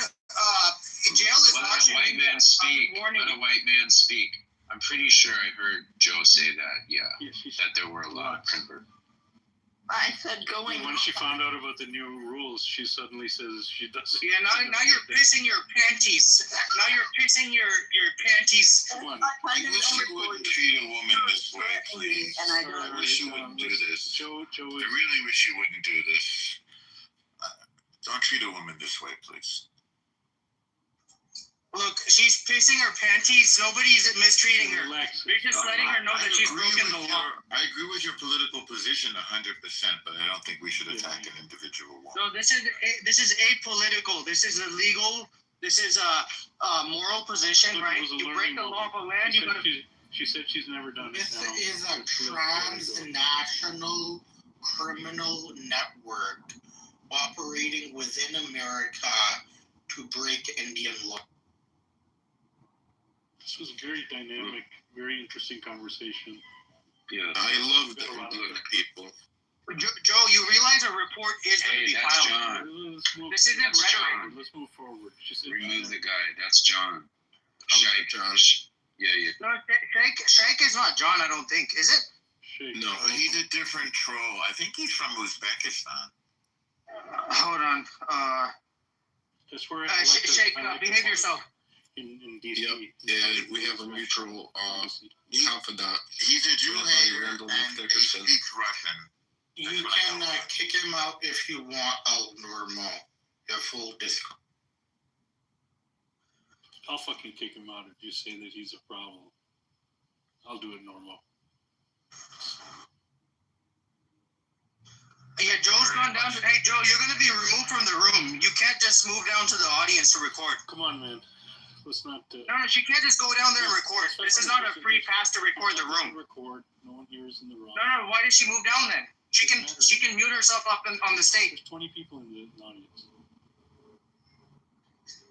Speaker 10: Jail is
Speaker 7: Let a
Speaker 10: watching.
Speaker 7: white man speak.
Speaker 10: Warning.
Speaker 7: Let a white man speak. I'm pretty sure I heard Joe say that. Yeah,
Speaker 4: Yes, she
Speaker 7: that there were a lot of converts.
Speaker 8: I said going.
Speaker 4: When she found out about the new rules, she suddenly says she doesn't.
Speaker 10: Yeah, now you're pissing your panties. Now you're pissing your panties.
Speaker 4: Come on.
Speaker 3: I wish you wouldn't treat a woman this way, please.
Speaker 8: And I
Speaker 3: I
Speaker 8: don't.
Speaker 3: wish you wouldn't do this.
Speaker 4: Joe
Speaker 3: I
Speaker 4: is.
Speaker 3: really wish you wouldn't do this. Don't treat a woman this way, please.
Speaker 10: Look, she's pissing her panties. Nobody's mistreating her.
Speaker 4: Relax.
Speaker 10: You're just letting her know that she's
Speaker 3: agree
Speaker 10: broken
Speaker 3: with
Speaker 10: the law.
Speaker 3: I agree with your political position 100%, but I don't think we should attack an individual woman.
Speaker 10: No, this is apolitical. This is illegal. This is a moral position,
Speaker 4: Look,
Speaker 10: right?
Speaker 4: it was a
Speaker 10: You break
Speaker 4: learning
Speaker 10: the law
Speaker 4: moment.
Speaker 10: of a land, you gotta.
Speaker 4: She said she's never done it.
Speaker 2: This
Speaker 4: Now,
Speaker 2: is a transnational criminal network operating within America to break Indian law.
Speaker 4: This was a very dynamic, very interesting conversation.
Speaker 7: Yeah.
Speaker 3: I love the people.
Speaker 10: Joe, you realize a report is going to be
Speaker 7: that's
Speaker 10: filed.
Speaker 7: John.
Speaker 10: This isn't
Speaker 7: That's
Speaker 10: rhetoric.
Speaker 7: John.
Speaker 4: Let's move forward.
Speaker 7: Remove the guy. That's John.
Speaker 3: John.
Speaker 7: Yeah.
Speaker 10: No, Sheikh is not John, I don't think. Is it?
Speaker 3: No, he's a different troll. I think he's from Uzbekistan.
Speaker 10: Hold on.
Speaker 4: That's where
Speaker 10: Sheikh, behave yourself.
Speaker 4: In DC.
Speaker 12: Yep. Yeah, we have a mutual confidant.
Speaker 3: He's a Jew hater
Speaker 12: Randall
Speaker 3: and he
Speaker 12: Dickerson.
Speaker 3: speaks Russian.
Speaker 2: You can kick him out if you want out normal. Your full discount.
Speaker 4: I'll fucking kick him out if you say that he's a problem. I'll do it normal.
Speaker 10: Yeah, Joe's gone down to. Hey, Joe, you're going to be removed from the room. You can't just move down to the audience to record.
Speaker 4: Come on, man. Let's not.
Speaker 10: No, she can't just go down there and record. This is not a free pass to record the room.
Speaker 4: Record. No one here is in the room.
Speaker 10: No. Why did she move down then? She can mute herself up on the stage.
Speaker 4: There's 20 people in the audience.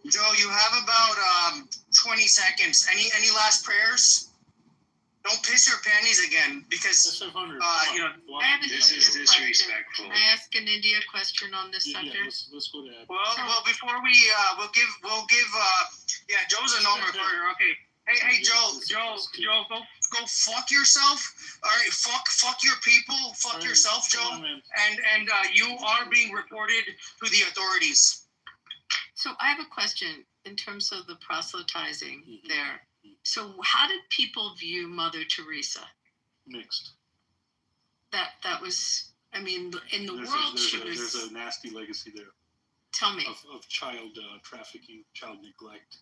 Speaker 10: Joe, you have about 20 seconds. Any last prayers? Don't piss your panties again, because
Speaker 7: This is disrespectful.
Speaker 1: Can I ask an India question on this subject?
Speaker 4: Let's go to Abby.
Speaker 10: Well, before we we'll give Joe's a normal reporter. Okay. Hey, Joe, go fuck yourself. All right, fuck your people, fuck yourself, Joe. And you are being reported to the authorities.
Speaker 1: So I have a question in terms of the proselytizing there. So how did people view Mother Teresa?
Speaker 4: Mixed.
Speaker 1: That was, I mean, in the world
Speaker 4: there's a nasty legacy there.
Speaker 1: Tell me.
Speaker 4: Of child trafficking, child neglect,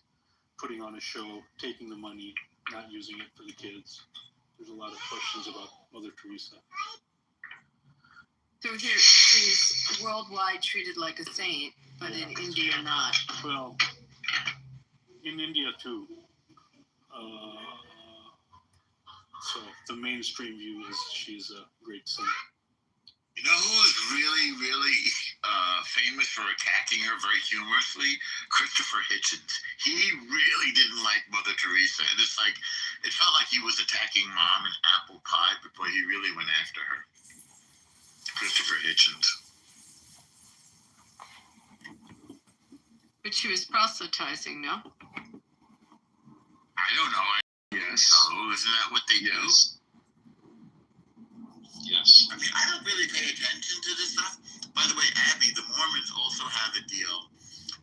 Speaker 4: putting on a show, taking the money, not using it for the kids. There's a lot of questions about Mother Teresa.
Speaker 1: So here, she's worldwide treated like a saint, but in India not.
Speaker 4: Well, in India too. So the mainstream view is she's a great saint.
Speaker 3: You know who was really, really famous for attacking her very humorously? Christopher Hitchens. He really didn't like Mother Teresa. And it's like, it felt like he was attacking Mom and apple pie before he really went after her. Christopher Hitchens.
Speaker 1: But she was proselytizing, no?
Speaker 3: I don't know.
Speaker 7: Yes.
Speaker 3: So isn't that what they do?
Speaker 7: Yes.
Speaker 3: I mean, I don't really pay attention to this stuff. By the way, Abby, the Mormons also have a deal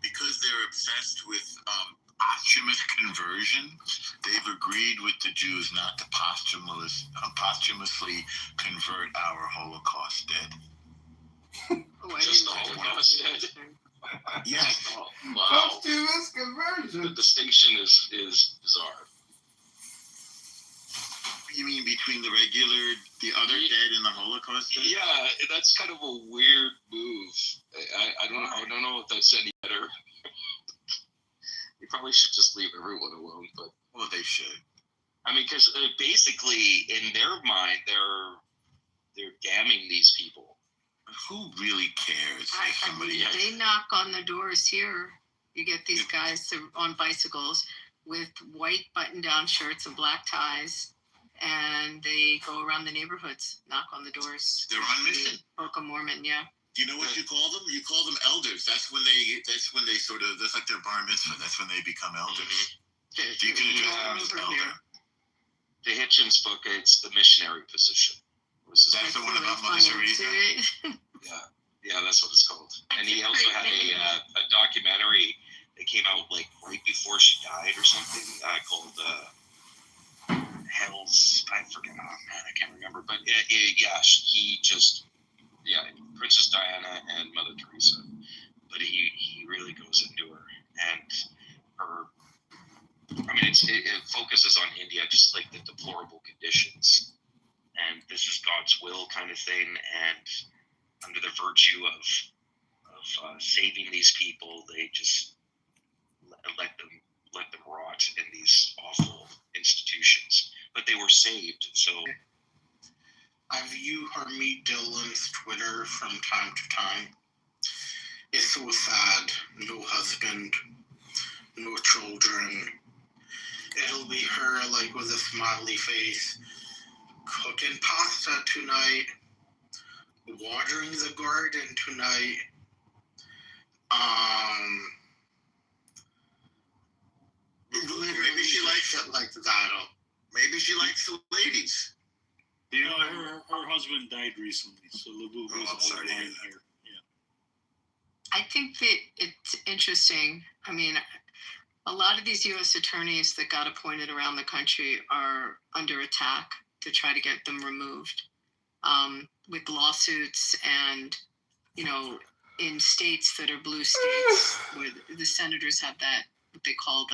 Speaker 3: because they're obsessed with posthumous conversion. They've agreed with the Jews not to posthumously convert our Holocaust dead.
Speaker 7: Just the Holocaust dead.
Speaker 3: Yes.
Speaker 7: Wow.
Speaker 9: Posthumous conversion.
Speaker 7: The distinction is bizarre.
Speaker 3: You mean between the other dead and the Holocaust dead?
Speaker 7: Yeah, that's kind of a weird move. I don't know if that's any better. You probably should just leave everyone alone, but
Speaker 3: Well, they should.
Speaker 7: I mean, because basically in their mind they're damning these people.
Speaker 3: Who really cares if somebody else?
Speaker 1: They knock on the doors here. You get these guys on bicycles with white button-down shirts and black ties, and they go around the neighborhoods, knock on the doors.
Speaker 3: They're on mission.
Speaker 1: Book of Mormon, yeah.
Speaker 3: Do you know what you call them? You call them elders. That's when they sort of, that's like their bar mitzvah. That's when they become elders. You can address them as elder.
Speaker 7: The Hitchens book, it's the missionary position.
Speaker 3: That's the one about Mother Teresa?
Speaker 7: Yeah, that's what it's called. And he also had a documentary that came out like right before she died or something called Hell's, I forget, oh man, I can't remember. But Princess Diana and Mother Teresa. But he really goes into her. And her, I mean, it focuses on India, just like the deplorable conditions. And this is God's will kind of thing. And under the virtue of saving these people, they just let them rot in these awful institutions. But they were saved, so.
Speaker 2: I view Harmeet Dillon's Twitter from time to time. It's so sad. No husband, no children. it'll be her like with a smiley face, cooking pasta tonight, watering the garden tonight.
Speaker 3: Maybe she likes it like that. Maybe she likes the ladies.
Speaker 4: You know, her husband died recently, so Labubu's
Speaker 3: I'm sorry to hear that.
Speaker 4: here. Yeah.
Speaker 1: I think that it's interesting. I mean, a lot of these U.S. attorneys that got appointed around the country are under attack to try to get them removed with lawsuits and, in states that are blue states where the senators have that, what they call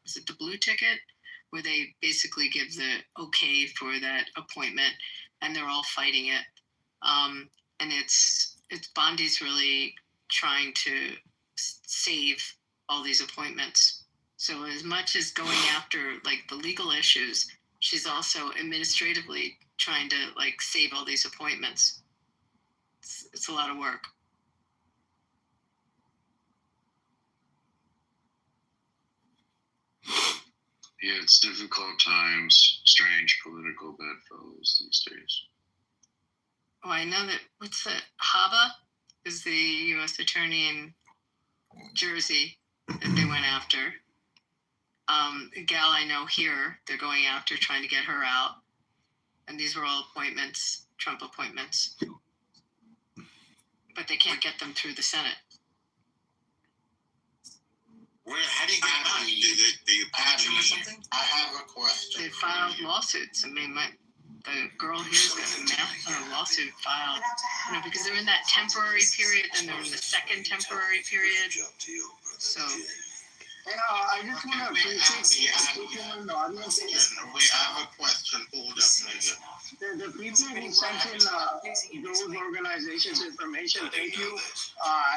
Speaker 1: is it the blue ticket? Where they basically give the okay for that appointment and they're all fighting it. And it's Bondi's really trying to save all these appointments. So as much as going after like the legal issues, she's also administratively trying to like save all these appointments. It's a lot of work.
Speaker 7: Yeah, it's difficult times, strange political bedfellows these days.
Speaker 1: Oh, I know that. What's the Haba is the U.S. attorney in Jersey that they went after. A gal I know here, they're going after, trying to get her out. And these were all appointments, Trump appointments. But they can't get them through the Senate.
Speaker 3: How do you get out? Do you patch him or something?
Speaker 2: I have a question.
Speaker 1: They filed lawsuits. I mean, the girl here's got a lawsuit filed, because they're in that temporary period, then they're in the second temporary period. So.
Speaker 10: I just want to appreciate people in the audience.
Speaker 2: Wait, I have a question. Hold up, nigga.
Speaker 10: The people who sent in those organizations' information, thank you.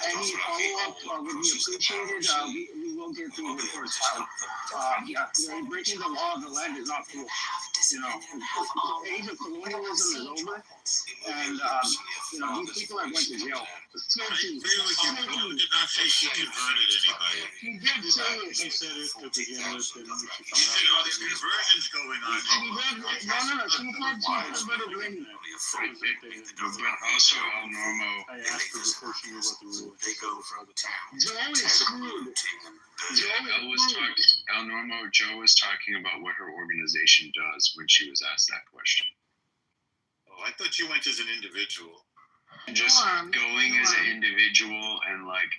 Speaker 10: Any follow-up would be appreciated. We will get the reports out. Breaking the law of the land is not cool. The age of colonialism is over, and these people are going to jail.
Speaker 3: I agree with you. Joe did not say she converted anybody.
Speaker 10: He did say it.
Speaker 4: He said it to begin with.
Speaker 3: He said, there's conversions going on.
Speaker 10: No. She said she converted women.
Speaker 7: Also, El Normo.
Speaker 4: I asked her before she knew about the rule.
Speaker 9: They go for the town.
Speaker 10: Joe is screwed.
Speaker 7: El Normo, Joe was talking about what her organization does when she was asked that question.
Speaker 3: Oh, I thought you went as an individual.
Speaker 7: Just going as an individual and like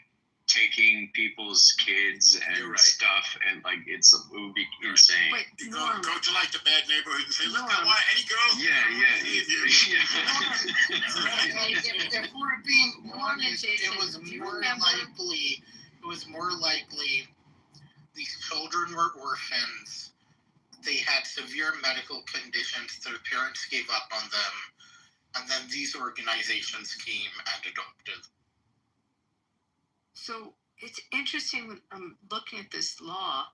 Speaker 7: taking people's kids and stuff, and like it would be insane.
Speaker 1: Wait,
Speaker 3: You go to like the bad neighborhood and say, look, I want any girls.
Speaker 2: If we're being honest, it was more likely these children were orphans. They had severe medical conditions. Their parents gave up on them. And then these organizations came and adopted.
Speaker 1: So it's interesting when I'm looking at this law.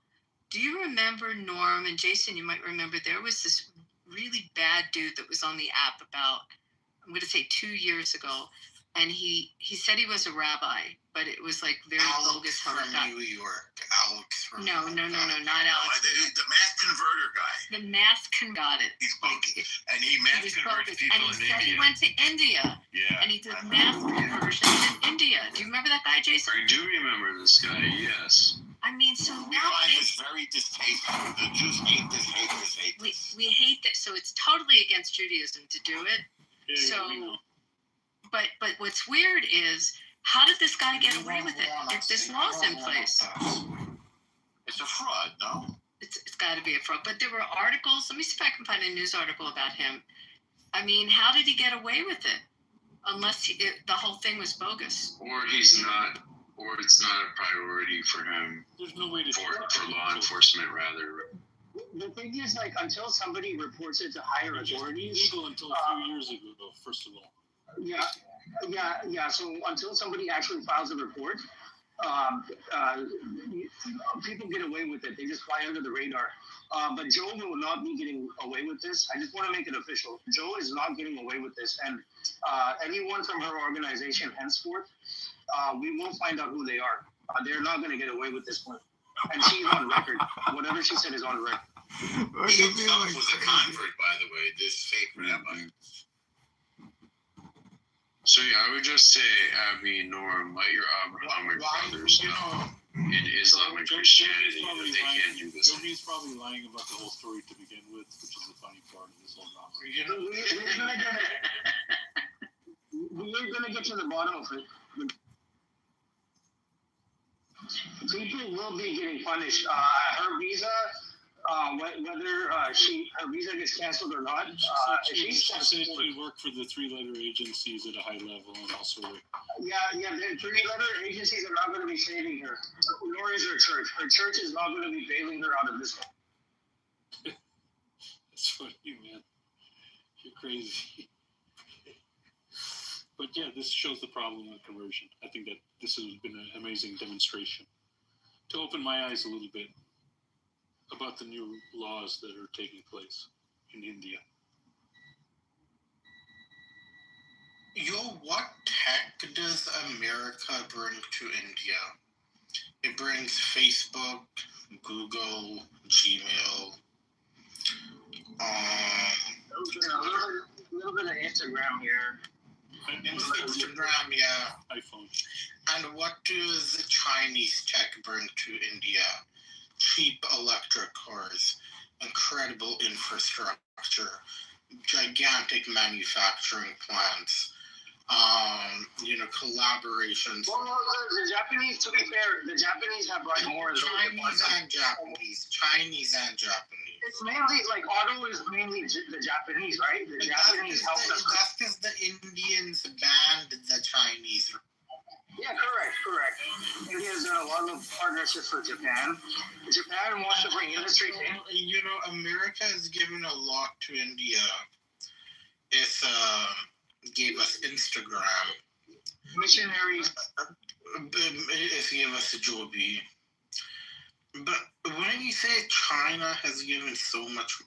Speaker 1: Do you remember, Norm and Jason, you might remember, there was this really bad dude that was on the app about, I'm going to say 2 years ago. And he said he was a rabbi, but it was like very bogus how it got.
Speaker 2: New York. Alex from
Speaker 1: No, not Alex.
Speaker 3: The mass converter guy.
Speaker 1: The mass got it.
Speaker 3: He's bogus. And he mass converts people
Speaker 1: and he
Speaker 3: in
Speaker 1: said
Speaker 3: India.
Speaker 1: he went to India.
Speaker 3: Yeah.
Speaker 1: And he did mass conversions in India. Do you remember that guy, Jason?
Speaker 7: I do remember this guy, yes.
Speaker 1: I mean, so
Speaker 3: We
Speaker 1: now
Speaker 3: find this very distasteful. The Jews hate this.
Speaker 1: we hate that. So it's totally against Judaism to do it.
Speaker 4: Yeah,
Speaker 1: But what's weird is, how did this guy get away with it if this law's in place?
Speaker 3: It's a fraud, no?
Speaker 1: It's got to be a fraud. But there were articles. Let me see if I can find a news article about him. I mean, how did he get away with it? Unless the whole thing was bogus.
Speaker 7: Or he's not, or it's not a priority for him.
Speaker 4: There's no way to
Speaker 7: for law enforcement, rather.
Speaker 10: The thing is, like, until somebody reports it to higher authorities,
Speaker 4: legal until a few years ago, first of all.
Speaker 10: Yeah. So until somebody actually files a report, people get away with it. They just fly under the radar. But Joe will not be getting away with this. I just want to make it official. Joe is not getting away with this. And anyone from her organization henceforth, we will find out who they are. They're not going to get away with this one. and she's on record. Whatever she said is on record.
Speaker 3: He himself was a convert, by the way, this fake rabbi.
Speaker 7: So yeah, I would just say, Abby, Norm, let your Abrahamic brothers know in Islam and Christianity that they can't do this.
Speaker 4: Joey's probably lying about the whole story to begin with, which is the funny part of this whole drama.
Speaker 10: We're gonna get to the bottom of it. People will be getting punished. Her visa, whether her visa gets canceled or not.
Speaker 4: She's essentially work for the three-letter agencies at a high level, and also.
Speaker 10: Yeah, the three-letter agencies are not going to be saving her, nor is her church. Her church is not going to be bailing her out of this.
Speaker 4: That's funny, man. You're crazy. But yeah, this shows the problem with conversion. I think that this has been an amazing demonstration to open my eyes a little bit about the new laws that are taking place in India.
Speaker 2: What tech does America bring to India? It brings Facebook, Google, Gmail,
Speaker 10: a little bit of Instagram here.
Speaker 2: Instagram, yeah.
Speaker 4: iPhone.
Speaker 2: And what does the Chinese tech bring to India? Cheap electric cars, incredible infrastructure, gigantic manufacturing plants, collaborations.
Speaker 10: Well, the Japanese, to be fair, the Japanese have brought more of those.
Speaker 2: Chinese and Japanese.
Speaker 10: It's mainly, like, auto is mainly the Japanese, right? The Japanese help us.
Speaker 2: That's because the Indians banned the Chinese.
Speaker 10: Yeah, correct. India's done a lot of partnerships with Japan. Japan wants to bring industry in.
Speaker 2: America has given a lot to India. It gave us Instagram.
Speaker 10: Missionaries.
Speaker 2: It gave us Joby. But when you say China has given so much...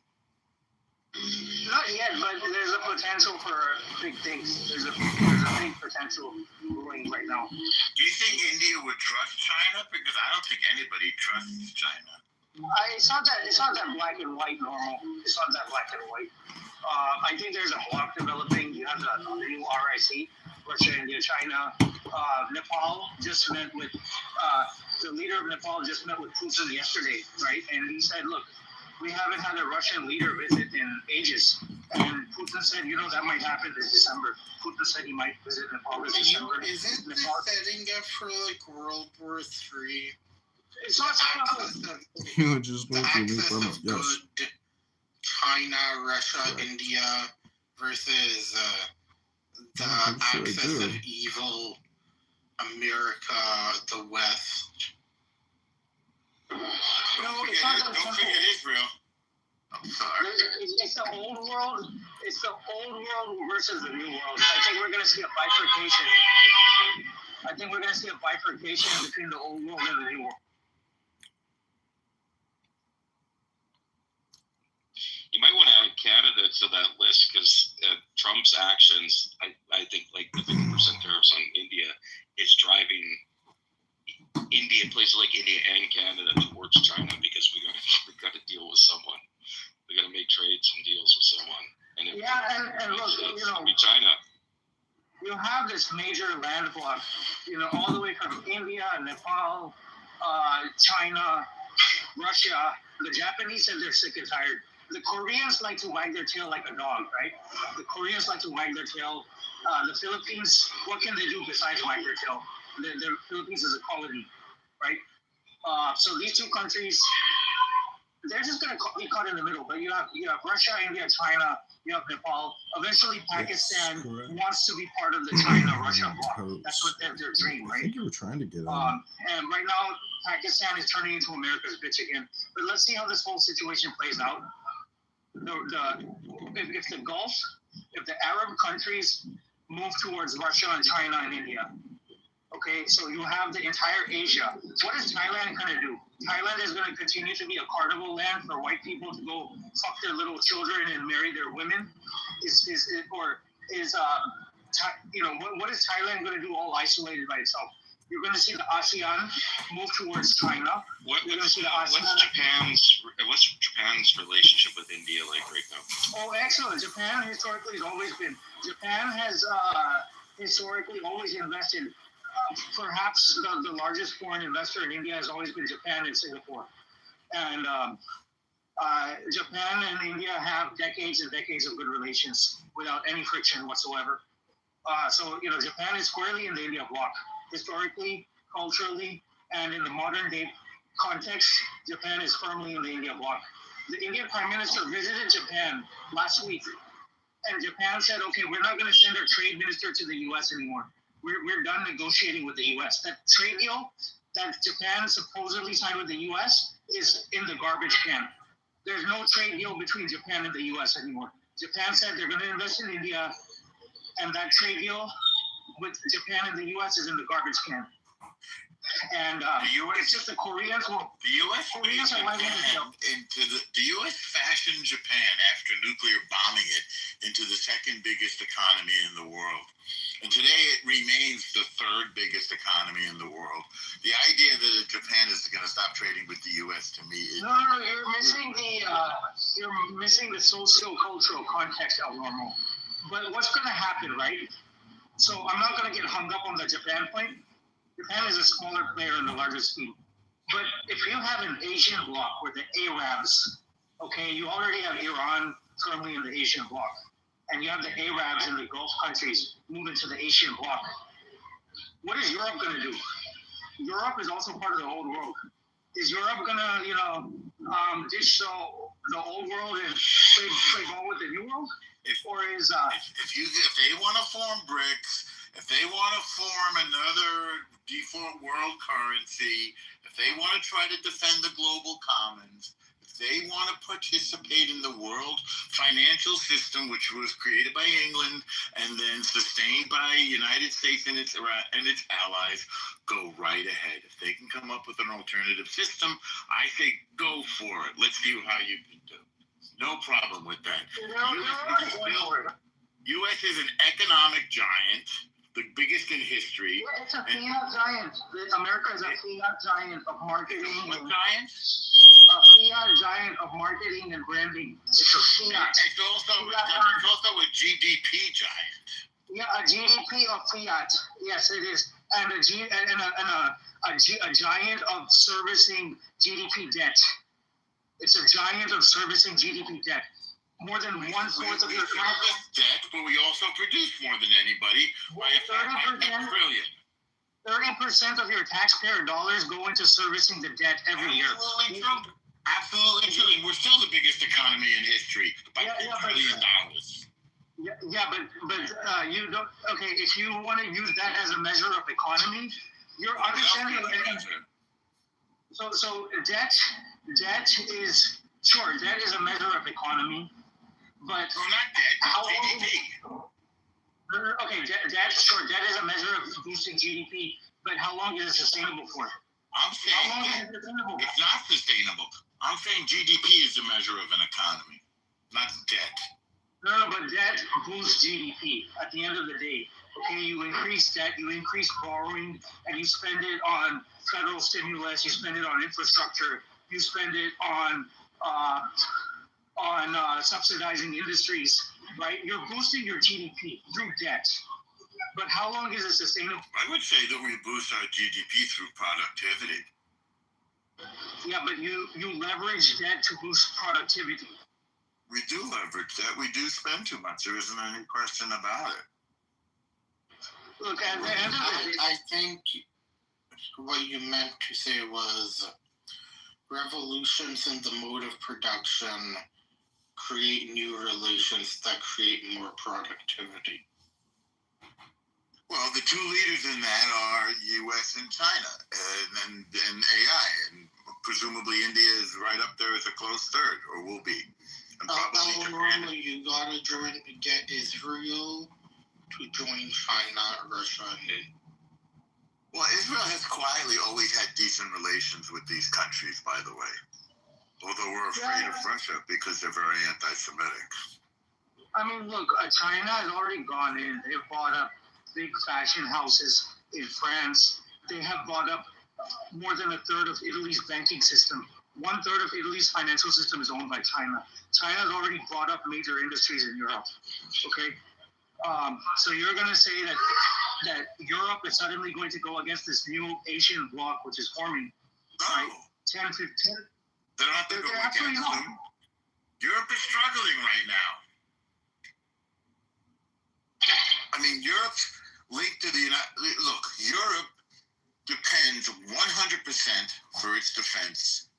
Speaker 10: Not yet, but there's a potential for big things. There's a big potential growing right now.
Speaker 3: Do you think India would trust China? Because I don't think anybody trusts China.
Speaker 10: It's not that black and white normal. It's not that black and white. I think there's a block developing. You have the new RIC, Russia, India, China. Nepal just met with the leader of Nepal just met with Putin yesterday, right? And he said, look, we haven't had a Russian leader visit in ages. And Putin said, that might happen this December. Putin said he might visit Nepal this December.
Speaker 2: Isn't Nepal setting up for World War III?
Speaker 10: It's not
Speaker 5: You just
Speaker 2: the access of good China, Russia, India versus the access of evil America, the West.
Speaker 3: Don't forget Israel. I'm sorry.
Speaker 10: It's the old world. It's the old world versus the new world. I think we're going to see a bifurcation between the old world and the new world.
Speaker 14: You might want to add Canada to that list because Trump's actions, I think, like the 50% tariffs on India, is driving places like India and Canada towards China because we got to deal with someone. We got to make trades and deals with someone. And look, be China.
Speaker 10: You have this major land block, all the way from India, Nepal, China, Russia. The Japanese said they're sick and tired. The Koreans like to wag their tail like a dog, right? The Koreans like to wag their tail. The Philippines, what can they do besides wag their tail? The Philippines is a colony, right? So these two countries, they're just going to be caught in the middle. But you have Russia, India, China, you have Nepal. Eventually, Pakistan wants to be part of the China-Russia bloc. That's what their dream, right?
Speaker 5: I think you were trying to get
Speaker 10: And right now, Pakistan is turning into America's bitch again. But let's see how this whole situation plays out. If the Gulf, if the Arab countries move towards Russia and China and India, okay, so you have the entire Asia. What is Thailand going to do? Thailand is going to continue to be a carnival land for white people to go fuck their little children and marry their women? What is Thailand going to do all isolated by itself? You're going to see the ASEAN move towards China. You're going to see the ASEAN.
Speaker 14: What's Japan's relationship with India like right now?
Speaker 10: Oh, excellent. Japan historically has always been. Japan has historically always invested. Perhaps the largest foreign investor in India has always been Japan and Singapore. And Japan and India have decades and decades of good relations without any friction whatsoever. So, Japan is squarely in the India bloc. Historically, culturally, and in the modern day context, Japan is firmly in the India bloc. The Indian Prime Minister visited Japan last week, and Japan said, okay, we're not going to send our trade minister to the U.S. anymore. We're done negotiating with the U.S. That trade deal that Japan supposedly signed with the U.S. is in the garbage can. There's no trade deal between Japan and the U.S. anymore. Japan said they're going to invest in India, and that trade deal with Japan and the U.S. is in the garbage can. And it's just the Koreans will.
Speaker 3: The U.S.
Speaker 10: Koreans are letting it go.
Speaker 3: The U.S. fashioned Japan after nuclear bombing it into the second biggest economy in the world. And today it remains the third biggest economy in the world. The idea that Japan is going to stop trading with the U.S. to me is...
Speaker 10: No, you're missing the socio-cultural context, El Normo. But what's going to happen, right? So I'm not going to get hung up on the Japan point. Japan is a smaller player in the larger scheme. But if you have an Asian bloc where the Arabs, okay, you already have Iran firmly in the Asian bloc, and you have the Arabs in the Gulf countries move into the Asian bloc. What is Europe going to do? Europe is also part of the old world. Is Europe going to, ditch the old world and play ball with the new world?
Speaker 3: If they want to form BRICS, if they want to form another default world currency, if they want to try to defend the global commons, if they want to participate in the world financial system, which was created by England and then sustained by the United States and its allies, go right ahead. If they can come up with an alternative system, I say go for it. Let's see how you can do. No problem with that. U.S. is an economic giant, the biggest in history.
Speaker 10: Yeah, it's a fiat giant. America is a fiat giant of marketing.
Speaker 3: What giant?
Speaker 10: A fiat giant of marketing and branding. It's a fiat.
Speaker 3: It's also a GDP giant.
Speaker 10: Yeah, a GDP of fiat. Yes, it is. And a giant of servicing GDP debt. It's a giant of servicing GDP debt. More than 1/4 of your
Speaker 3: debt, but we also produce more than anybody by a trillion.
Speaker 10: 30% of your taxpayer dollars go into servicing the debt every year.
Speaker 3: Absolutely true. Absolutely true. And we're still the biggest economy in history by $1 trillion.
Speaker 10: But you don't. Okay, if you want to use that as a measure of economy, you're understanding. So debt is sure. Debt is a measure of economy, but
Speaker 3: not debt. GDP.
Speaker 10: Okay, debt is a measure of boosting GDP, but how long is it sustainable for?
Speaker 3: I'm saying it's not sustainable. I'm saying GDP is a measure of an economy, not debt.
Speaker 10: No, but debt boosts GDP at the end of the day. Okay, you increase debt, you increase borrowing, and you spend it on federal stimulus, you spend it on infrastructure, you spend it on subsidizing industries, right? You're boosting your GDP through debt. But how long is it sustainable?
Speaker 3: I would say that we boost our GDP through productivity.
Speaker 10: Yeah, but you leverage debt to boost productivity.
Speaker 3: We do leverage debt. We do spend too much. There isn't any question about it.
Speaker 10: Look, at the end of the day,
Speaker 2: I think what you meant to say was revolutions in the mode of production create new relations that create more productivity.
Speaker 3: Well, the two leaders in that are U.S. and China, and AI, and presumably India is right up there as a close third, or will be. And probably
Speaker 2: normally you gotta get Israel to join China, Russia, and
Speaker 3: well, Israel has quietly always had decent relations with these countries, by the way. Although we're afraid of Russia because they're very anti-Semitic.
Speaker 10: I mean, look, China has already gone in. They've bought up big fashion houses in France. they have bought up more than a third of Italy's banking system. 1/3 of Italy's financial system is owned by China. China has already bought up major industries in Europe. Okay, so you're going to say that Europe is suddenly going to go against this new Asian bloc, which is forming, right? 10, 15.
Speaker 3: They don't have to go against them. Europe is struggling right now. I mean, Europe's linked to the United. Look, Europe depends 100% for its defense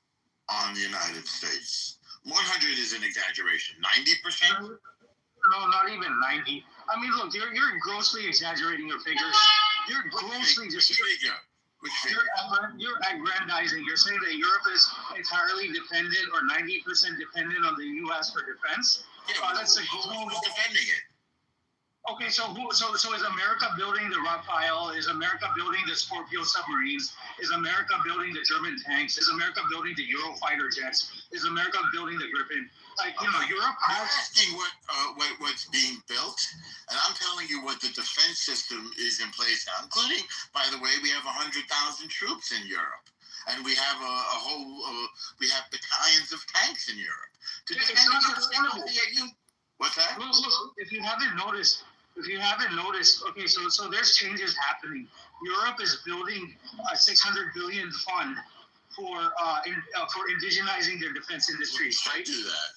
Speaker 3: on the United States. 100 is an exaggeration. 90%?
Speaker 10: No, not even 90. I mean, look, you're grossly exaggerating your figures. You're grossly just. You're aggrandizing. You're saying that Europe is entirely dependent or 90% dependent on the U.S. for defense.
Speaker 3: Yeah,
Speaker 10: that's a
Speaker 3: who's defending it?
Speaker 10: Okay, so is America building the Rafale? Is America building the Scorpio submarines? Is America building the German tanks? Is America building the Eurofighter jets? Is America building the Gripen? Like, Europe has...
Speaker 3: You're asking what's being built, and I'm telling you what the defense system is in place now, including, by the way, we have 100,000 troops in Europe, and we have we have battalions of tanks in Europe.
Speaker 10: It's not sustainable.
Speaker 3: What's that?
Speaker 10: Look, if you haven't noticed, okay, so there's changes happening. Europe is building a 600 billion fund for indigenizing their defense industries, right?
Speaker 3: Do that.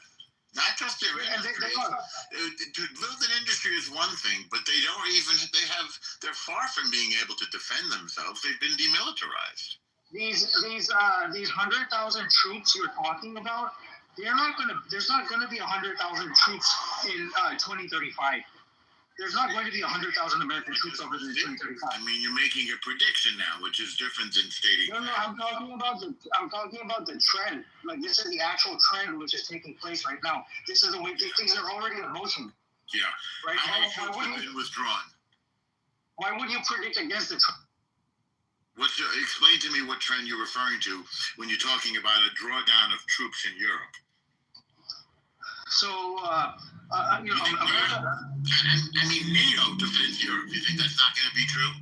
Speaker 3: Not just their industry. To build an industry is one thing, but they're far from being able to defend themselves. They've been demilitarized.
Speaker 10: These 100,000 troops you're talking about, there's not gonna be 100,000 troops in 2035. There's not going to be 100,000 American troops over there in 2035.
Speaker 3: I mean, you're making a prediction now, which is different than stating.
Speaker 10: No, I'm talking about the trend. Like, this is the actual trend which is taking place right now. This is the way things are already in motion.
Speaker 3: Yeah.
Speaker 10: Right.
Speaker 3: How many troops have been withdrawn?
Speaker 10: Why would you predict against the trend?
Speaker 3: Explain to me what trend you're referring to when you're talking about a drawdown of troops in Europe.
Speaker 10: So,
Speaker 3: America. I mean, NATO defends Europe. You think that's not going to be true?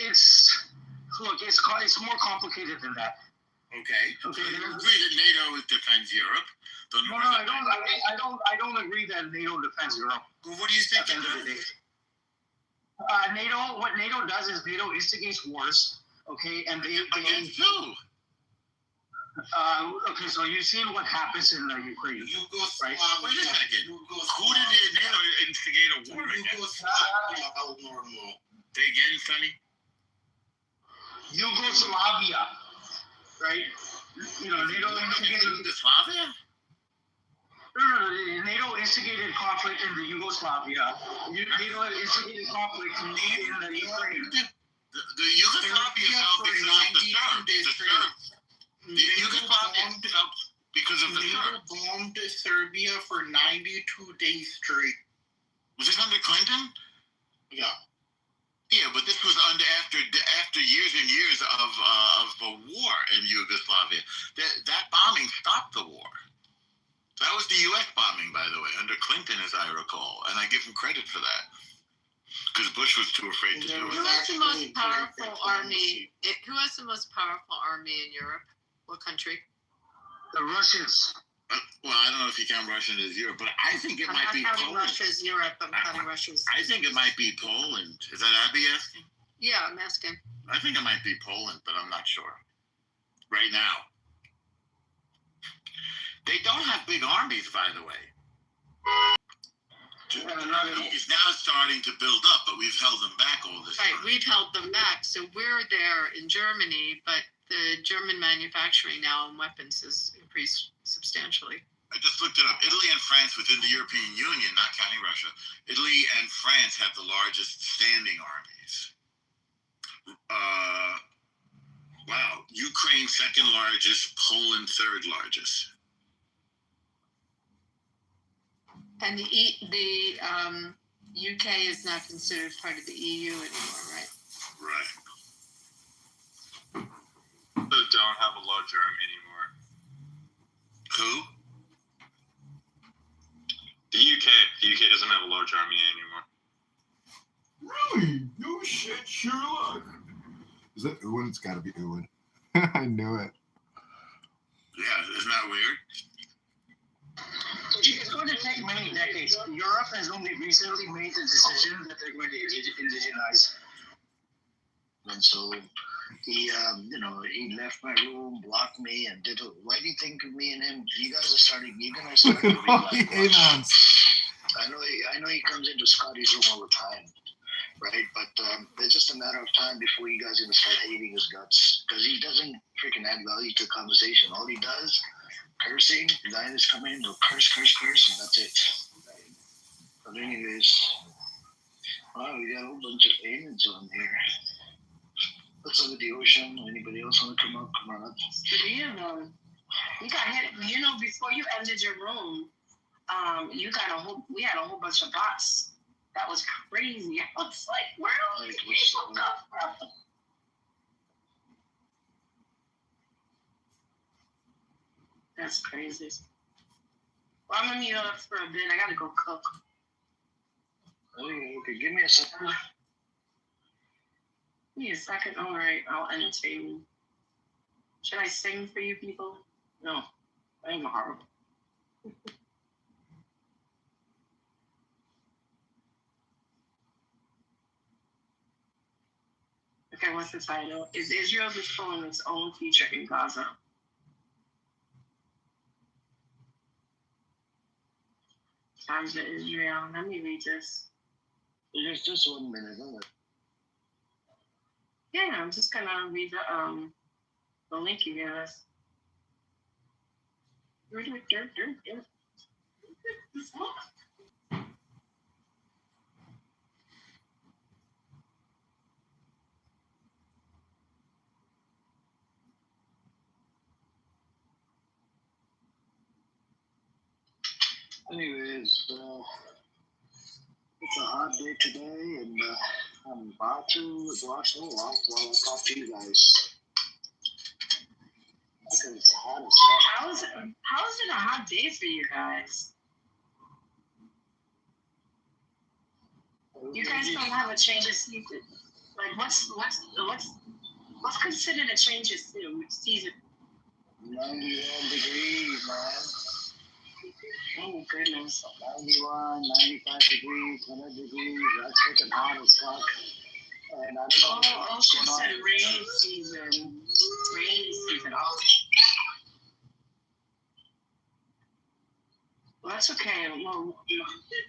Speaker 10: It's more complicated than that.
Speaker 3: Okay. So you agree that NATO defends Europe?
Speaker 10: No, I don't agree that NATO defends Europe.
Speaker 3: Well, what do you think?
Speaker 10: At the end of the day, what NATO does is NATO instigates wars. Okay, and they
Speaker 3: against who?
Speaker 10: Okay, so you've seen what happens in Ukraine, right?
Speaker 3: Wait a second. Who did NATO instigate a war against? Say again, Sonny.
Speaker 10: Yugoslavia, right? NATO instigated
Speaker 3: Yugoslavia.
Speaker 10: NATO instigated conflict in the Yugoslavia. NATO instigated conflict in the Ukraine.
Speaker 3: The Yugoslavia fell because of the Serbs.
Speaker 2: NATO bombed Serbia for 92 days straight.
Speaker 3: Was this under Clinton?
Speaker 2: Yeah.
Speaker 3: Yeah, but this was after years and years of a war in Yugoslavia. That bombing stopped the war. That was the U.S. bombing, by the way, under Clinton, as I recall, and I give him credit for that. Because Bush was too afraid to do it.
Speaker 1: Who has the most powerful army? Who has the most powerful army in Europe? What country?
Speaker 10: The Russians.
Speaker 3: Well, I don't know if you count Russia as Europe, but I think it might be Poland. I'm not counting
Speaker 1: Russia as Europe. I'm counting Russia as...
Speaker 3: I think it might be Poland. Is that Abby asking?
Speaker 1: Yeah, I'm asking.
Speaker 3: I think it might be Poland, but I'm not sure. Right now. They don't have big armies, by the way. Germany is now starting to build up, but we've held them back all this time.
Speaker 1: Right, we've held them back. So we're there in Germany, but the German manufacturing now in weapons has increased substantially.
Speaker 3: I just looked it up. Italy and France within the European Union, not counting Russia, Italy and France have the largest standing armies. Wow. Ukraine second largest, Poland third largest.
Speaker 1: And the UK is not considered part of the EU anymore, right?
Speaker 3: Right.
Speaker 15: They don't have a large army anymore.
Speaker 3: Who?
Speaker 15: The UK. The UK doesn't have a large army anymore.
Speaker 5: Really? No shit, Sherlock. Is that Ewan? It's got to be Ewan. I knew it.
Speaker 3: Yeah, isn't that weird?
Speaker 10: It's going to take many decades. Europe has only recently made the decision that they're going to indigenize. And so he, he left my room, blocked me, and did. Why do you think me and him? You guys are starting. You're gonna start.
Speaker 5: Look at all the amens.
Speaker 10: I know he comes into Scotty's room all the time, right? But it's just a matter of time before you guys are gonna start hating his guts because he doesn't freaking add value to the conversation. All he does, cursing. Guys come in, they'll curse, and that's it. But anyways, wow, we got a whole bunch of aliens on here. Let's look at the ocean. Anybody else want to come up? Come on up.
Speaker 6: You got hit. You know, before you ended your room, we had a whole bunch of bots. That was crazy. I was like, where do these people come from? That's crazy. Well, I'm gonna mute up for a bit. I gotta go cook.
Speaker 10: Okay, give me a second.
Speaker 6: Give me a second. All right, I'll entertain you. Should I sing for you people? No, I'm horrible. Okay, what's the title? Is Israel destroying its own future in Gaza? Times to Israel. Let me read this.
Speaker 10: Just 1 minute, isn't it?
Speaker 6: Yeah, I'm just gonna read the link you gave us.
Speaker 10: Anyways, it's a hot day today, and I'm about to wash them off while I talk to you guys. Because it's hot as
Speaker 6: How is it a hot day for you guys? You guys don't have a change of season. Like what's considered a change of season?
Speaker 10: 91 degrees, man.
Speaker 6: Oh goodness.
Speaker 10: 91, 95 degrees, 100 degrees. That's freaking hot as fuck. And I don't know what's
Speaker 6: Ocean
Speaker 10: going on.
Speaker 6: said rainy season. Rainy season. Oh. Well, that's okay. Well,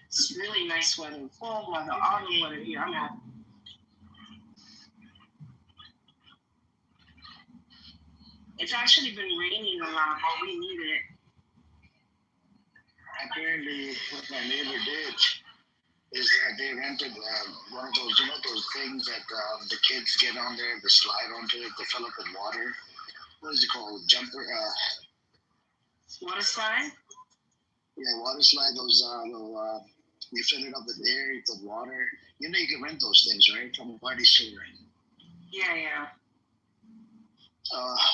Speaker 6: it's really nice weather. Fall weather, autumn weather here. I'm happy. It's actually been raining a lot, but we need it.
Speaker 10: Apparently, what my neighbor did is that they rented one of those, those things that the kids get on there, the slide onto it, they fill up with water. What is it called? Jumper?
Speaker 6: Water slide?
Speaker 10: Yeah, water slide. Those, you fill it up with air, you put water. You can rent those things, right? From a party store.
Speaker 6: Yeah.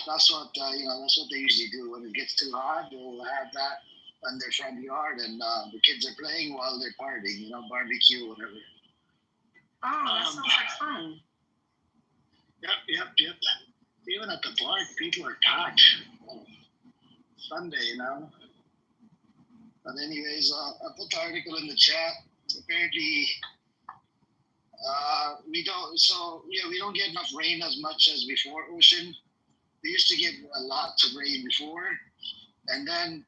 Speaker 10: That's what, that's what they usually do. When it gets too hot, they'll have that in their front yard, and the kids are playing while they're partying, barbecue, whatever.
Speaker 6: Oh, that sounds like fun.
Speaker 10: Yep. Even at the park, people are packed. Sunday, But anyways, I put the article in the chat. Apparently, we don't get enough rain as much as before, Ocean. We used to get a lot of rain before, and then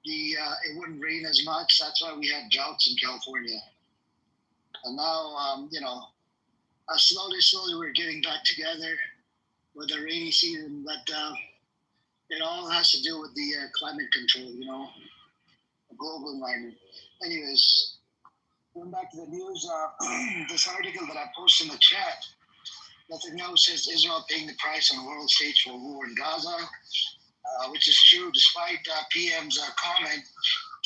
Speaker 10: it wouldn't rain as much. That's why we had droughts in California. And now, slowly we're getting back together with the rainy season, but it all has to do with the climate control, the global environment. Anyways, going back to the news, this article that I posted in the chat, nothing else says Israel paying the price on world stage for war in Gaza, which is true despite PM's comment.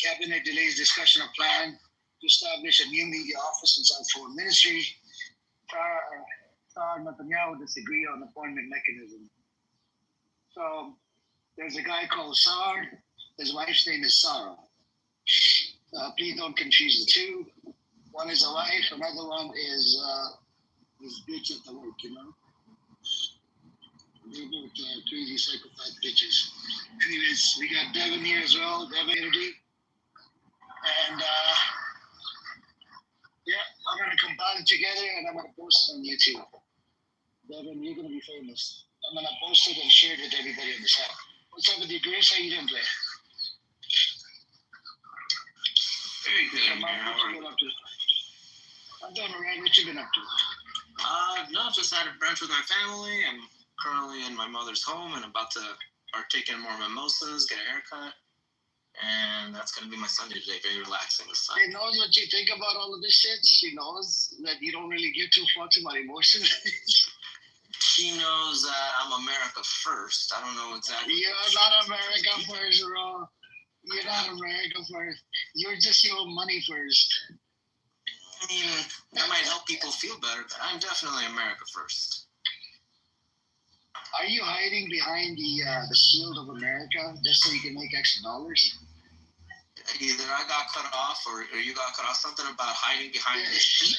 Speaker 10: Cabinet delays discussion of plan to establish a new media office inside Foreign Ministry. Netanyahu disagree on appointment mechanism. So there's a guy called Sar. His wife's name is Sarah. Please don't confuse the two. One is a wife, another one is bitch at the work, you know. They both crazy psychopath bitches. Anyways, we got Devin here as well, Devin Energy. And yeah, I'm gonna compile it together and I'm gonna post it on YouTube. Devin, you're gonna be famous. I'm gonna post it and share it with everybody in the chat. What's up with you, Grace? How you doing today?
Speaker 16: Very good, man. How are you?
Speaker 10: I'm doing alright. What you been up to?
Speaker 16: No, just had a brunch with my family. I'm currently in my mother's home and about to partake in more mimosas, get a haircut, and that's gonna be my Sunday today. Very relaxing this time.
Speaker 10: She knows what you think about all of this shit. She knows that you don't really give two fucks about emotions.
Speaker 16: She knows that I'm America first. I don't know exactly.
Speaker 10: You're not America first, bro. You're not America first. You're just your own money first.
Speaker 16: I mean, that might help people feel better, but I'm definitely America first.
Speaker 10: Are you hiding behind the shield of America just so you can make extra dollars?
Speaker 16: Either I got cut off or you got cut off. Something about hiding behind the sheet.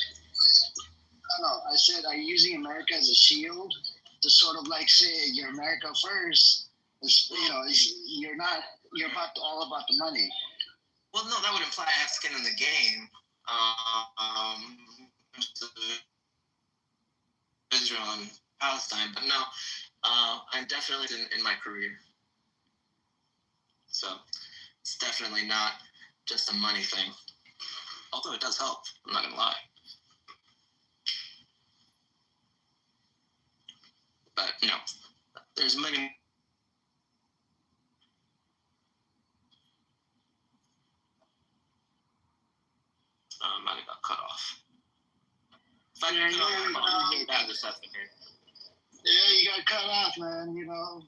Speaker 10: No, I said, are you using America as a shield to sort of like say you're America first? You know, you're not. You're all about the money.
Speaker 16: Well, no, that would imply I have skin in the game. Israel and Palestine, but no, I'm definitely in my career. So it's definitely not just a money thing. Although it does help, I'm not gonna lie. But no, there's many. I might have got cut off. If I didn't cut off, bad this happened here.
Speaker 10: Yeah, you got cut off, man. You know,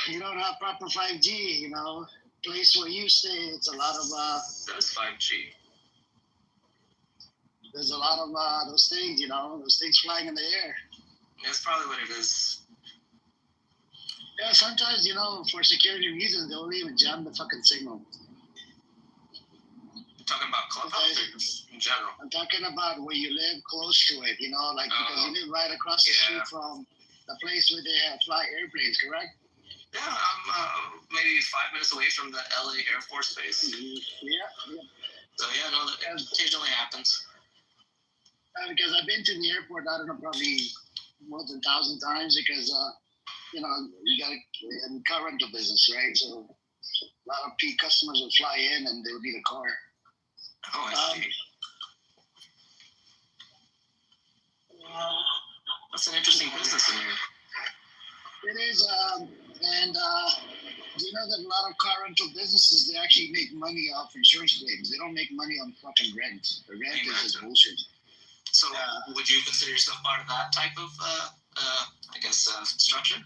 Speaker 10: you don't have proper 5G. You know, place where you stay, it's a lot of
Speaker 16: That's 5G.
Speaker 10: There's a lot of those things. You know, those things flying in the air.
Speaker 16: That's probably what it is.
Speaker 10: Yeah, sometimes, you know, for security reasons, they'll even jam the fucking signal.
Speaker 16: You're talking about Clubhouse in general?
Speaker 10: I'm talking about where you live close to it, you know, like because you live right across the street from the place where they fly airplanes, correct?
Speaker 16: Yeah, I'm maybe 5 minutes away from the LA Air Force Base.
Speaker 10: Yeah.
Speaker 16: So yeah, no, that occasionally happens.
Speaker 10: Because I've been to the airport, I don't know, probably more than 1,000 times because, you know, you got a car rental business, right? So a lot of customers would fly in and they would need a car.
Speaker 16: Oh, I see. That's an interesting business in here.
Speaker 10: It is, and do you know that a lot of car rental businesses, they actually make money off insurance claims. They don't make money on fucking rent. The rent is just bullshit.
Speaker 16: So would you consider yourself part of that type of, structure?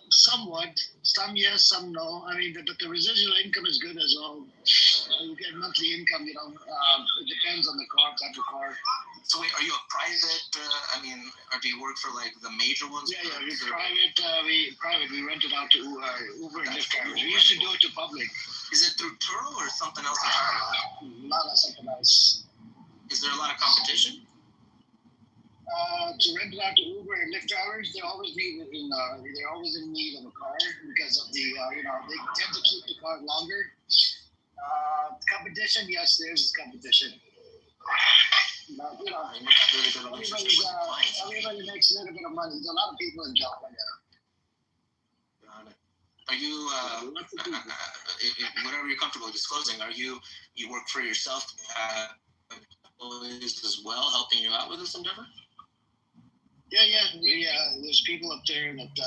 Speaker 10: Somewhat. Some yes, some no. I mean, but the residual income is good as well. You get monthly income, you know. It depends on the type of car.
Speaker 16: So wait, are you a private, or do you work for like the major ones?
Speaker 10: Yeah, we're private. We rent it out to Uber and Lyft drivers. We used to do it to public.
Speaker 16: Is it through Turo or something else entirely?
Speaker 10: Not something else.
Speaker 16: Is there a lot of competition?
Speaker 10: To rent it out to Uber and Lyft drivers, they're always in need of a car because of the they tend to keep the car longer. Competition, yes, there's competition. But, you know, everybody makes a little bit of money. There's a lot of people in California.
Speaker 16: Got it. Are you whatever you're comfortable disclosing? You work for yourself? As well, helping you out with this endeavor?
Speaker 10: Yeah. There's people up there that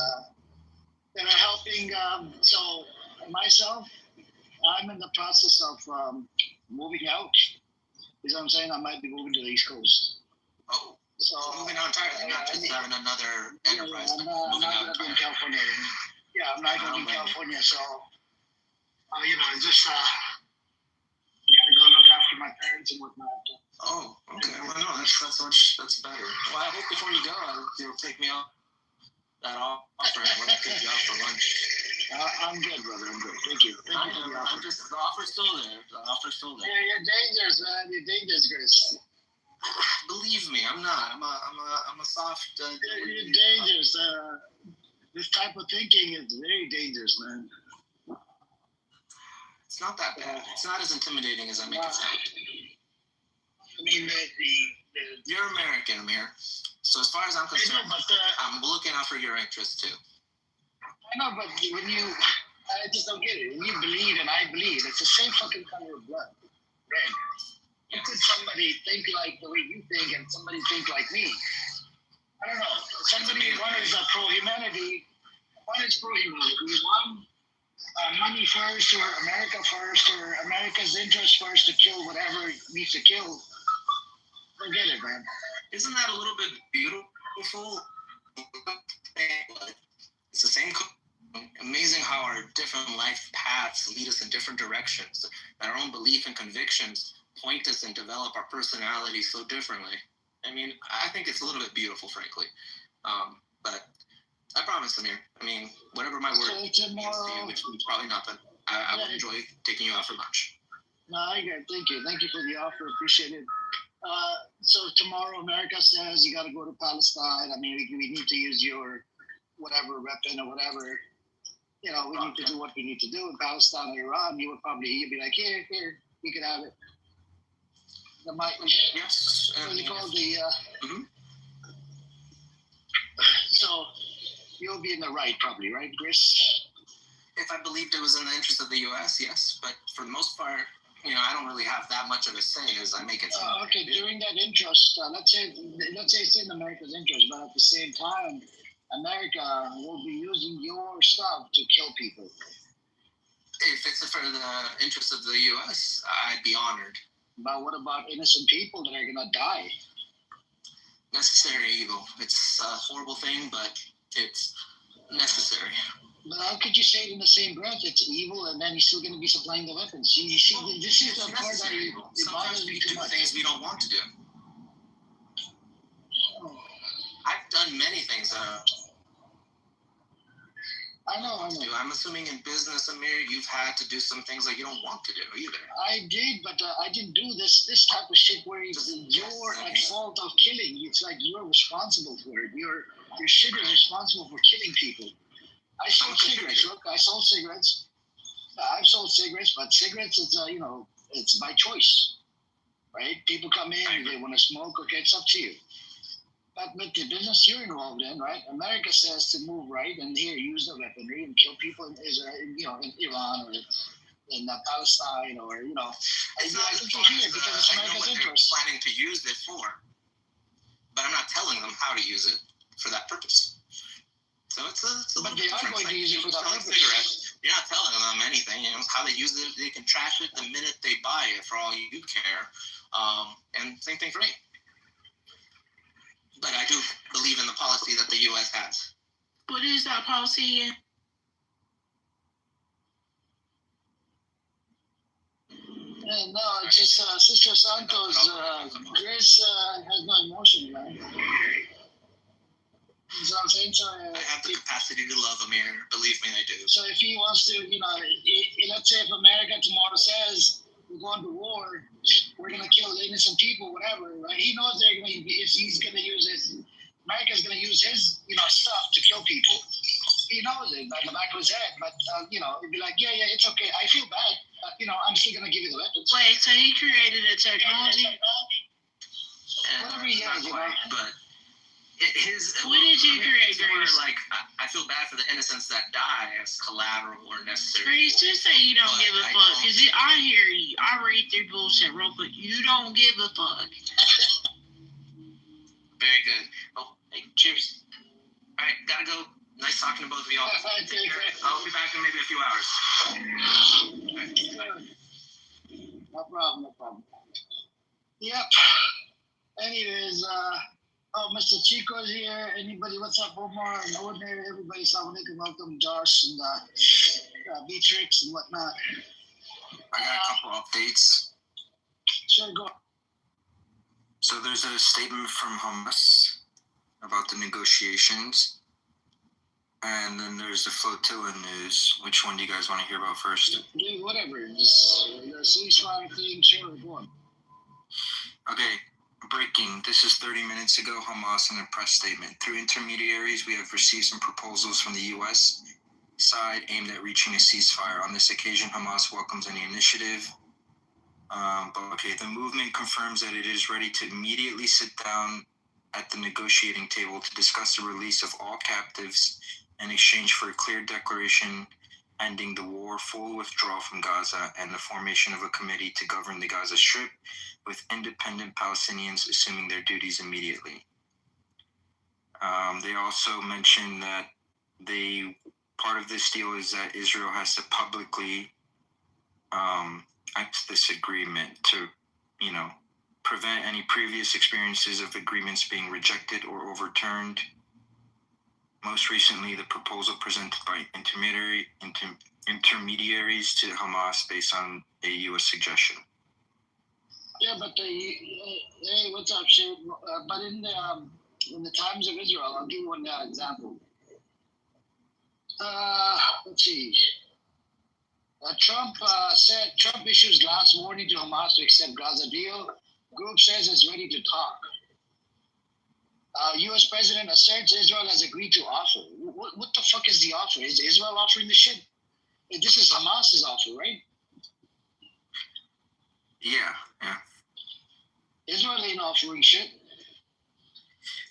Speaker 10: are helping. So myself, I'm in the process of moving out. You know what I'm saying? I might be moving to the East Coast.
Speaker 16: Oh, so moving out entirely, not just having another enterprise.
Speaker 10: I'm not going to be in California. Yeah, I'm not going to be in California. So, just gotta go look after my parents and whatnot.
Speaker 16: Oh, okay. Well, no, that's better. Well, I hope before you go, you'll take me out that offer and we'll take you out for lunch.
Speaker 10: I'm good, brother. I'm good. Thank you. Thank you for the offer.
Speaker 16: The offer's still there. The offer's still there.
Speaker 10: Yeah, you're dangerous, man. You're dangerous, Chris.
Speaker 16: Believe me, I'm not. I'm a soft.
Speaker 10: You're dangerous. This type of thinking is very dangerous, man.
Speaker 16: It's not that bad. It's not as intimidating as I make it sound.
Speaker 10: I mean,
Speaker 16: You're American, Amir. So as far as I'm concerned, I'm looking out for your interests too.
Speaker 10: I know, but I just don't get it. When you believe and I believe, it's the same fucking color of blood, red. How could somebody think like the way you think and somebody think like me? I don't know. One is pro-humanity, one is pro-humanity, one money first or America first or America's interest first to kill whatever it needs to kill. Forget it, man.
Speaker 16: Isn't that a little bit beautiful? It's the same. Amazing how our different life paths lead us in different directions. Our own belief and convictions point us and develop our personality so differently. I mean, I think it's a little bit beautiful, frankly. But I promise, Amir. I mean, whatever my word means to you, which is probably nothing, I would enjoy taking you out for lunch.
Speaker 10: No, I get it. Thank you. Thank you for the offer. Appreciate it. So tomorrow, America says you got to go to Palestine. I mean, we need to use your whatever weapon or whatever. You know, we need to do what we need to do in Palestine or Iran. You'd be like, here, you can have it.
Speaker 16: Yes.
Speaker 10: What do you call the?
Speaker 16: Mm-hmm.
Speaker 10: So you'll be in the right, probably, right, Chris?
Speaker 16: If I believed it was in the interest of the U.S., yes. But for the most part, I don't really have that much of a say as I make it sound.
Speaker 10: Okay, during that interest, let's say it's in America's interest, but at the same time, America will be using your stuff to kill people.
Speaker 16: If it's for the interest of the U.S., I'd be honored.
Speaker 10: But what about innocent people that are gonna die?
Speaker 16: Necessary evil. It's a horrible thing, but it's necessary.
Speaker 10: But how could you say it in the same breath? It's evil, and then you're still going to be supplying the weapons. You see, this is the part that
Speaker 16: sometimes we do things we don't want to do. I've done many things.
Speaker 10: I know.
Speaker 16: I'm assuming in business, Amir, you've had to do some things that you don't want to do either.
Speaker 10: I did, but I didn't do this type of shit where you're at fault of killing. It's like you're responsible for it. Your shit is responsible for killing people. I sold cigarettes. Look, I sold cigarettes. I've sold cigarettes, but cigarettes, it's by choice, right? People come in, they want to smoke. Okay, it's up to you. But with the business you're involved in, right? America says to move right, and here use the weaponry and kill people in Israel, in Iran or in Palestine, or
Speaker 16: It's not as far as
Speaker 10: because it's America's interest.
Speaker 16: Planning to use it for, but I'm not telling them how to use it for that purpose. So it's a
Speaker 10: but they are going to use it for that purpose.
Speaker 16: Cigarettes. You're not telling them anything. How they use it, they can trash it the minute they buy it, for all you care. And same thing for me. But I do believe in the policy that the U.S. has.
Speaker 17: What is that policy again?
Speaker 10: No, it's just Sister Santos. Grace has no emotion, man. You know what I'm saying? So,
Speaker 16: I have the capacity to love Amir. Believe me, I do.
Speaker 10: So if he wants to, let's say if America tomorrow says we're going to war, we're going to kill innocent people, whatever, right? He knows they're going to. If he's going to use his, America's going to use his, stuff to kill people. He knows it by the back of his head, but it'd be like, yeah, it's okay. I feel bad, but I'm still going to give you the weapons.
Speaker 17: Wait, so he created a technology?
Speaker 10: Whatever he has,
Speaker 16: but.
Speaker 17: What did you create, Grace?
Speaker 16: Like, I feel bad for the innocents that die as collateral or necessary.
Speaker 17: Grace, just say you don't give a fuck. Because I hear you. I read through bullshit real quick. You don't give a fuck.
Speaker 16: Very good. Oh, hey, cheers. All right, gotta go. Nice talking to both of y'all. I'll be back in maybe a few hours.
Speaker 10: No problem. Yep. Anyways, Mr. Chico's here. Anybody, what's up, Omar and Ordinary? Everybody, Assalamu alaikum. Welcome, Josh and Beatrix and whatnot.
Speaker 16: I got a couple updates.
Speaker 10: Sure, go.
Speaker 11: So there's a statement from Hamas about the negotiations.
Speaker 10: And then there's the flotilla news. Which one do you guys want to hear about first?
Speaker 16: Yeah, whatever. Just the ceasefire thing, sure, go on.
Speaker 10: Okay, breaking. This is 30 minutes ago. Hamas in a press statement. Through intermediaries, we have received some proposals from the U.S. side aimed at reaching a ceasefire. On this occasion, Hamas welcomes any initiative. The movement confirms that it is ready to immediately sit down at the negotiating table to discuss the release of all captives in exchange for a clear declaration ending the war, full withdrawal from Gaza, and the formation of a committee to govern the Gaza Strip, with independent Palestinians assuming their duties immediately. They also mentioned that part of this deal is that Israel has to publicly act this agreement to, prevent any previous experiences of agreements being rejected or overturned. Most recently, the proposal presented by intermediaries to Hamas based on a U.S. suggestion.
Speaker 16: Yeah, but hey, what's up, Shane? But in the times of Israel, I'll give you one example. Let's see. Trump issues last warning to Hamas to accept Gaza deal. Group says it's ready to talk. U.S. President asserts Israel has agreed to offer. What the fuck is the offer? Is Israel offering the shit? This is Hamas's offer, right?
Speaker 10: Yeah.
Speaker 16: Israel ain't offering shit.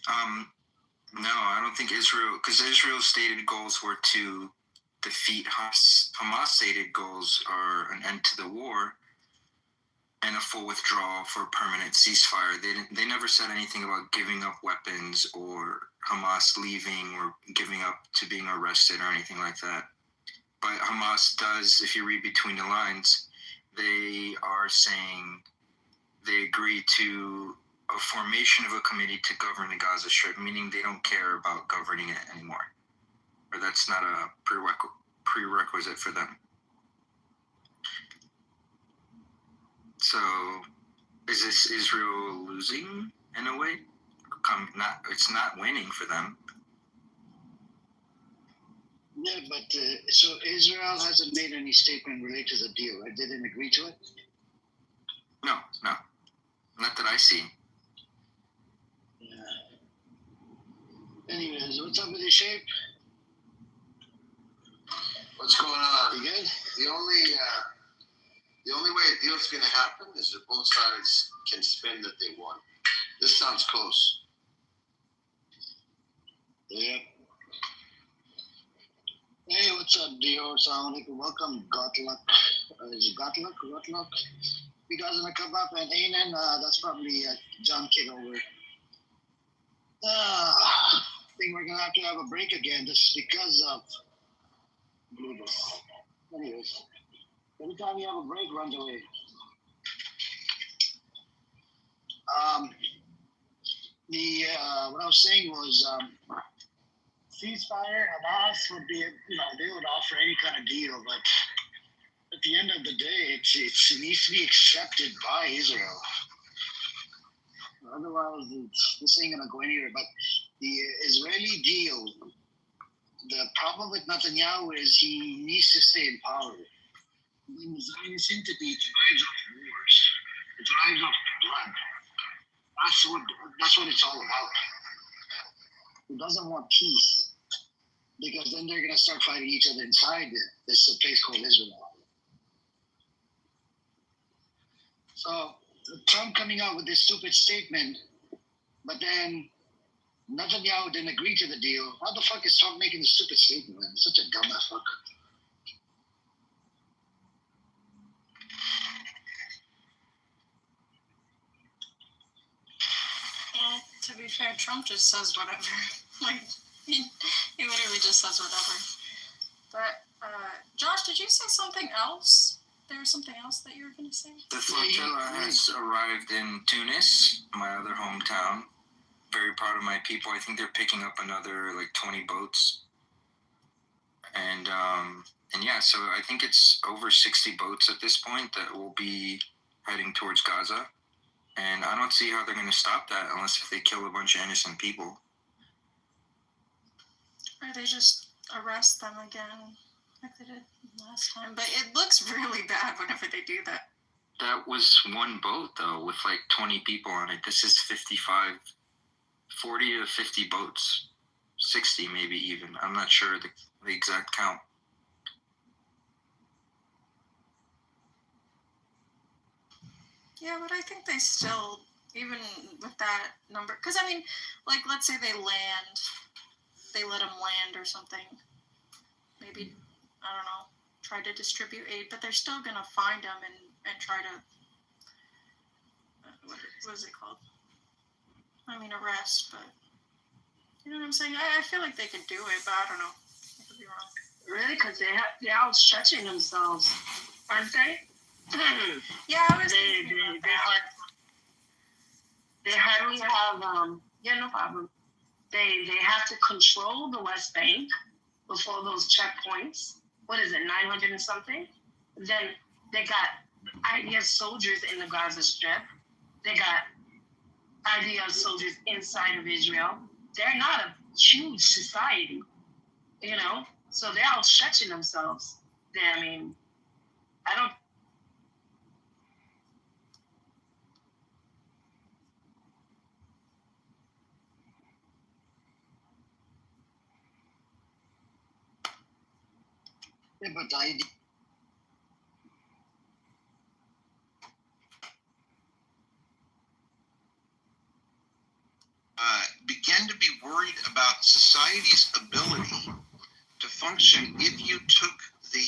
Speaker 10: No, I don't think Israel, because Israel's stated goals were to defeat Hamas. Hamas stated goals are an end to the war and a full withdrawal for a permanent ceasefire. They never said anything about giving up weapons or Hamas leaving or giving up to being arrested or anything like that. But Hamas does, if you read between the lines, they are saying they agree to a formation of a committee to govern the Gaza Strip, meaning they don't care about governing it anymore. Or that's not a prerequisite for them. So, is this Israel losing in a way? It's not winning for them.
Speaker 16: Yeah, but so Israel hasn't made any statement related to the deal, right? They didn't agree to it?
Speaker 10: No, not that I see.
Speaker 16: Yeah. Anyways, what's up with your shape?
Speaker 18: What's going on?
Speaker 16: You good?
Speaker 18: The only way a deal's going to happen is if both sides can spin that they won. This sounds close.
Speaker 16: Yeah. Hey, what's up, Dio? Assalamu alaikum. Welcome, Gotluck. Is it Gotluck? You guys want to come up and Anan? That's probably John Kitover. I think we're going to have a break again just because of Bluetooth. Anyways, every time you have a break, runs away. What I was saying was ceasefire, Hamas would be, they would offer any kind of deal, but at the end of the day, it needs to be accepted by Israel. Otherwise, this ain't gonna go anywhere. But the Israeli deal, the problem with Netanyahu is he needs to stay in power. The Zionist entity drives up wars. It drives up blood. That's what it's all about. He doesn't want peace because then they're gonna start fighting each other inside this place called Israel. So Trump coming out with this stupid statement, but then Netanyahu didn't agree to the deal. How the fuck is Trump making a stupid statement, man? Such a dumbass fucker.
Speaker 19: Yeah, to be fair, Trump just says whatever. He literally just says whatever. But, Josh, did you say something else? There was something else that you were going to say?
Speaker 10: The flotilla has arrived in Tunis, my other hometown. Very proud of my people. I think they're picking up another 20 boats. And yeah, so I think it's over 60 boats at this point that will be heading towards Gaza. And I don't see how they're going to stop that unless if they kill a bunch of innocent people.
Speaker 19: Are they just arrest them again like they did last time. But it looks really bad whenever they do that.
Speaker 20: That was one boat, though, with like 20 people on it. This is 55, 40 to 50 boats. 60 maybe even. I'm not sure the exact count.
Speaker 19: Yeah, but I think they still, even with that number, because I mean, like, let's say they land, they let them land or something. Maybe, I don't know, try to distribute aid, but they're still going to find them and try to, what is it called? I mean, arrest, but, you know what I'm saying? I feel like they could do it, but I don't know. I could be wrong.
Speaker 17: Really? Because they're outstretching themselves, aren't they?
Speaker 19: Yeah, I was
Speaker 17: they hardly have yeah, no problem. They have to control the West Bank before those checkpoints. What is it, 900 and something? Then they got IDF soldiers in the Gaza Strip. They got IDF soldiers inside of Israel. They're not a huge society, you know? So they're outstretching themselves. I mean, I don't.
Speaker 10: Yeah, but I
Speaker 3: began to be worried about society's ability to function if you took the